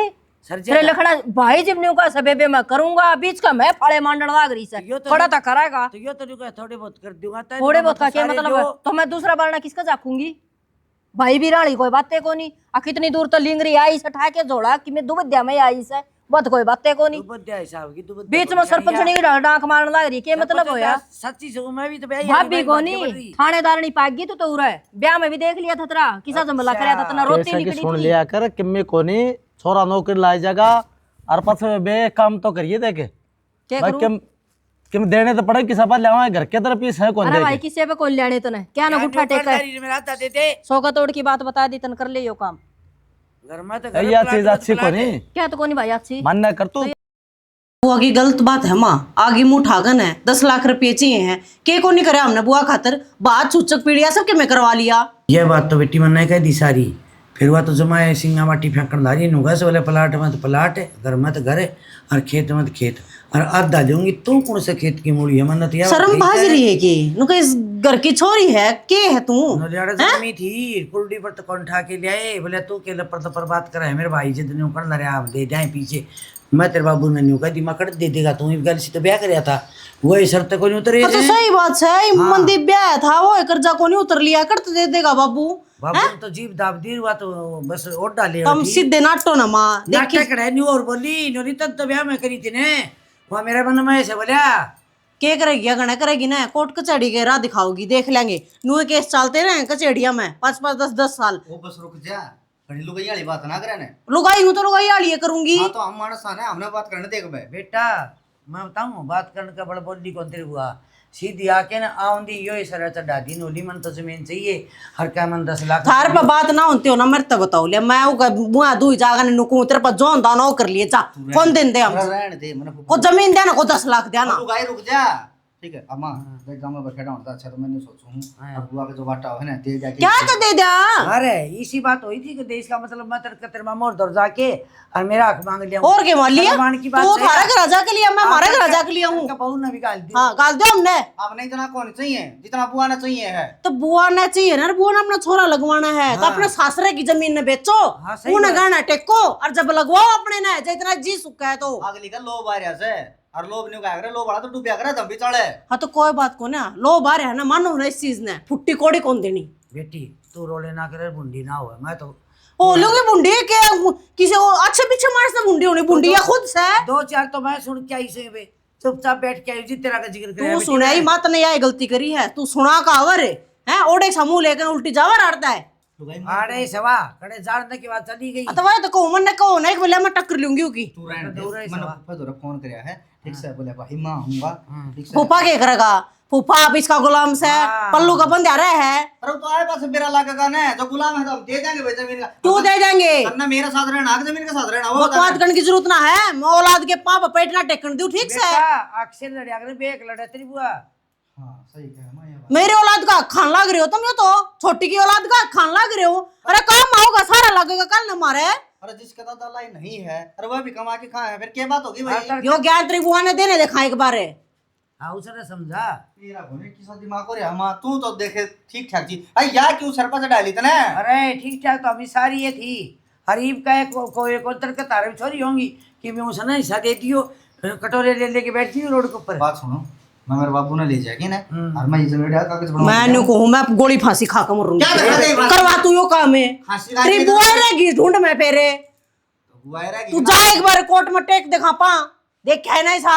सर तेरे लखड़ा भाई जिमनियों का सबेबे मैं करूंगा बीच का मैं फाड़े मांडन लाग रही से थोड़ा तो कराएगा तो यो तो रुको थोड़े बहुत कर दूंगा थोड़े बहुत का क्या मतलब है तो मैं दूसरा बारना किसका जाकूंगी भाई भी रानी कोई बातें को नहीं आ कितनी दूर तो लिंगरी आई से ठाके जोड़ा कि मैं दुबद्या में आई से बहुत कोई बातें को नहीं बीच में सरपंच नहीं डांक मारने लग रही क्या मतलब होया सच्ची से मैं भी तो भाभी को नहीं थानेदार नहीं पागी तो उरा है ब्याह में भी देख लिया था तेरा किसा जमला कराया था तना रोती नहीं सुन लिया कर किम्मे को नहीं छोरा नौकरी लाई जाएगा और पास बे काम तो करिए देखे किम देने तो पड़े किसा पर लेवा घर के तरफ पीस है कौन अरे भाई किसी पे कौन लेने तो नहीं क्या ना गुठा टेका सौगा तोड़ की बात बता दी तन कर ले यो काम घर में तो यह चीज अच्छी को नहीं क्या तो कोनी भाई अच्छी मानना कर तू बुआ की गलत बात है माँ आगे मुंह उठागन है 10 लाख रुपये चाहिए हैं के को नहीं करे हमने बुआ खातर बात छुचक पीड़िया सबके में करवा लिया। यह बात तो बेटी मन ने कह दी सारी फिर वह तो जमाए सिंगा माटी फेंकन धारी नुगा से बोले प्लाट में तो प्लाट है घर में तो घर है और खेत में तो खेत और आधा दूंगी तू कौन से खेत की मूड़ी है मन तो शर्म भाज रही है कि नुका इस घर की छोरी है के है तू जमी थी कुर्डी पर तो कौन उठा के ले बोले तू के लपर पर बात कर है मेरे भाई जिद न्यू कर रहे आप दे जाए पीछे मैं तेरे बाबू ने न्यू कह दी मकड़ दे देगा तू गल से तो ब्याह कर था वही शर्त को नहीं उतरे तो सही बात है मंदी ब्याह था वो कर्जा को नहीं उतर लिया कर तो दे देगा बाबू बाबू तो जीव दाब दी हुआ तो बस ओट डाले तुम सीधे नाटो ना माँ नाटक रहे न्यू और बोली नोरी तब तो ब्याह में करी थी ने वहाँ मेरे मन में ऐसे बोलिया के करेगी अगना करेगी ना कोर्ट कचहरी के राह दिखाओगी देख लेंगे नुए केस चलते रहे कचहरिया में 5-5 10-10 साल वो बस रुक जा बड़ी लुगाई वाली बात ना करे ने लुगाई हूँ तो लुगाई वाली करूंगी हाँ तो हम मानस आने हमने बात करने देख बे बेटा मैं बताऊँ बात करने का बड़ा बोली कौन तेरे हुआ सीधी आके ना आउंदी यो सरा चढ़ा दी नोली मन तो जमीन चाहिए हर का मन 10 लाख थार पर बात ना होती हो ना मेरे तो बताओ ले मैं बुआ दुई जागा ने नुकू तेरे पर जोन दाना कर लिए जा कौन दिन दे हम रहने दे मैंने को जमीन देना को 10 लाख देना तू गाय रुक जा ठीक है अम्मा देख गांव में बैठा होता अच्छा तो मैं नहीं सोचूं हूं अब बुआ का जो बाटा है ना दे जाके क्या तो दे दिया अरे इसी बात हुई थी कि देश का मतलब मैं तेरे मामा और दौड़ जाके और मेरा हक मांग लिया और के मान लिया भगवान की बात तू सही थारा है। के राजा के लिए मैं हमारे के राजा के लिए हूं का बहू ने भी गाल दी हां गाल दे हमने अब नहीं इतना कौन चाहिए जितना बुआ ने चाहिए है तो बुआ ने चाहिए ना बुआ ने अपना छोरा लगवाना है तो अपने सासरे की जमीन ने बेचो सही उन्हें गाना टेको और जब लगवाओ अपने ने जितना जी सुखा है तो अगली का लोभ आ रहा से और लोभ नहीं क्या करे लोभ वाला तो डूबिया करे तब भी चढ़े हाँ तो कोई बात को ना लो बारे है ना मानो ना इस चीज ने फुट्टी कोड़ी कौन देनी बेटी तू रोले ना करे बुंडी ना हो मैं तो ओ लोगे बुंडी के किसी को अच्छे पीछे मार से बुंडी होनी बुंडी या खुद से 2-4 तो मैं सुन के आई से बे चुपचाप बैठ के आई जी तेरा का जिक्र करे तू सुना ही मत नहीं आई गलती करी है तू सुना का अवर है ओडे समूह लेकर उल्टी जावर आड़ता है आड़े सवा कड़े जानने के बाद चली गई अतवा तो को मन ने को नहीं बोले मैं टक्कर लूंगी की तू रहने दे मैंने फूफा तो फोन करया है ठीक से बोले भाई मां आऊंगा ठीक से फूफा क्या करेगा फूफा आप इसका गुलाम से पल्लू का बंद आ रहा है अरे तो आए पास मेरा लागेगा ना जो गुलाम है तो हम दे देंगे भाई जमीन का तू दे देंगे वरना मेरे साथ रहना आगे जमीन के साथ रहना वो बकवास करने की जरूरत ना है मैं औलाद के पाप पेट ना टेकन दूं ठीक से अक्षर लड़िया करे बेक लड़े तेरी बुआ हां सही कह मैं ये बात मेरी औलाद का खान लाग रहे हो तुम ये तो छोटी की औलाद का खान लाग रहे हो अरे काम आओगा सारा लगेगा कल न मारे अरे जिसका दादा लाई नहीं है अरे वह भी कमा के खाए फिर क्या बात होगी भाई यो ज्ञान तेरी बुआ ने देने देखा एक बार हाँ उसने समझा तेरा होने की सा दिमाग हो रहा मां तू तो देखे ठीक ठाक जी अरे यार क्यों सर पर डाली तने अरे ठीक ठाक तो अभी सारी ये थी हरीब का कोई कोतर के तारे छोरी होंगी कि मैं उसने हिस्सा दे दियो कटोरे ले लेके बैठती हूँ रोड के ऊपर बात सुनो मैं मेरे बाबू ने ले जाएगी ना और मैं इसे बेटा कागज बनवा मैं नहीं कहूँ मैं गोली फांसी खा कर मरूंगी क्या दिखा दे करवा तू यो काम है फांसी खा तेरी के बुआ रहेगी ढूंढ में फेरे तो हुआ है तू जा एक बार कोर्ट में टेक दिखा पा देख है ना ऐसा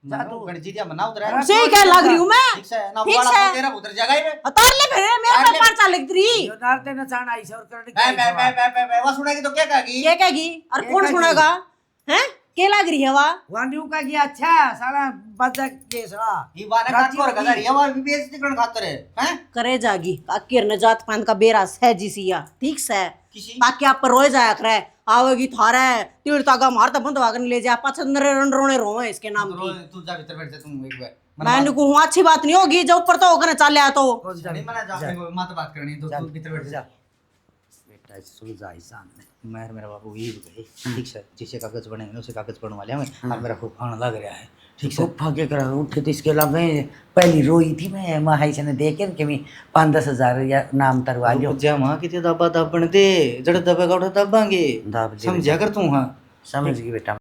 जा तू गणजीतिया बनाओ उधर सही क्या लग रही हूँ मैं ठीक से ना ठीक वाला से। तो तेरा उधर जगह में उतार ले फिर मेरे उतार पर ले। पर्चा लिख दी यो नारते न चाण आई से और करने बे वो सुनेगी तो क्या कहेगी ये कहेगी और ये कौन कहेगी। सुनेगा हैं के लग रही है वहाँ वांडियों का किया अच्छा साला बच्चा के सवा ये बाने का कोर गदर ये वो बेइज्जती करन खातर हैं करे जागी काकी ने जात पान का बेरा सहजी सिया ठीक से किसी काकी आप पर रोए जाया करे आवेगी थारे तीर्था का मारता बंद वागन ले जा पाछे नरे रोने रोए इसके नाम की तू जा भीतर बैठ जा तुम एक बार मैंने को अच्छी बात नहीं होगी जब ऊपर तो होकर चले आ तो नहीं मना जा मत बात करनी तो तू भीतर बैठ जा बेटा सुलझा ही सामने मैं मेरा बाबू ये गए ठीक से जिसे कागज बने उसे कागज बनवा लिया मैं और मेरा खूब खाना लग रहा है ठीक से फूफा के करा उठे तो इसके अलावा मैं पहली रोई थी मैं महाई से ने देखे कि मैं 5-10 हजार या नाम तरवा लियो जा मां किते दबा दबण दे जड़ दबेगा उड़ दबांगे दाब दे समझा कर तू हां समझ गई बेटा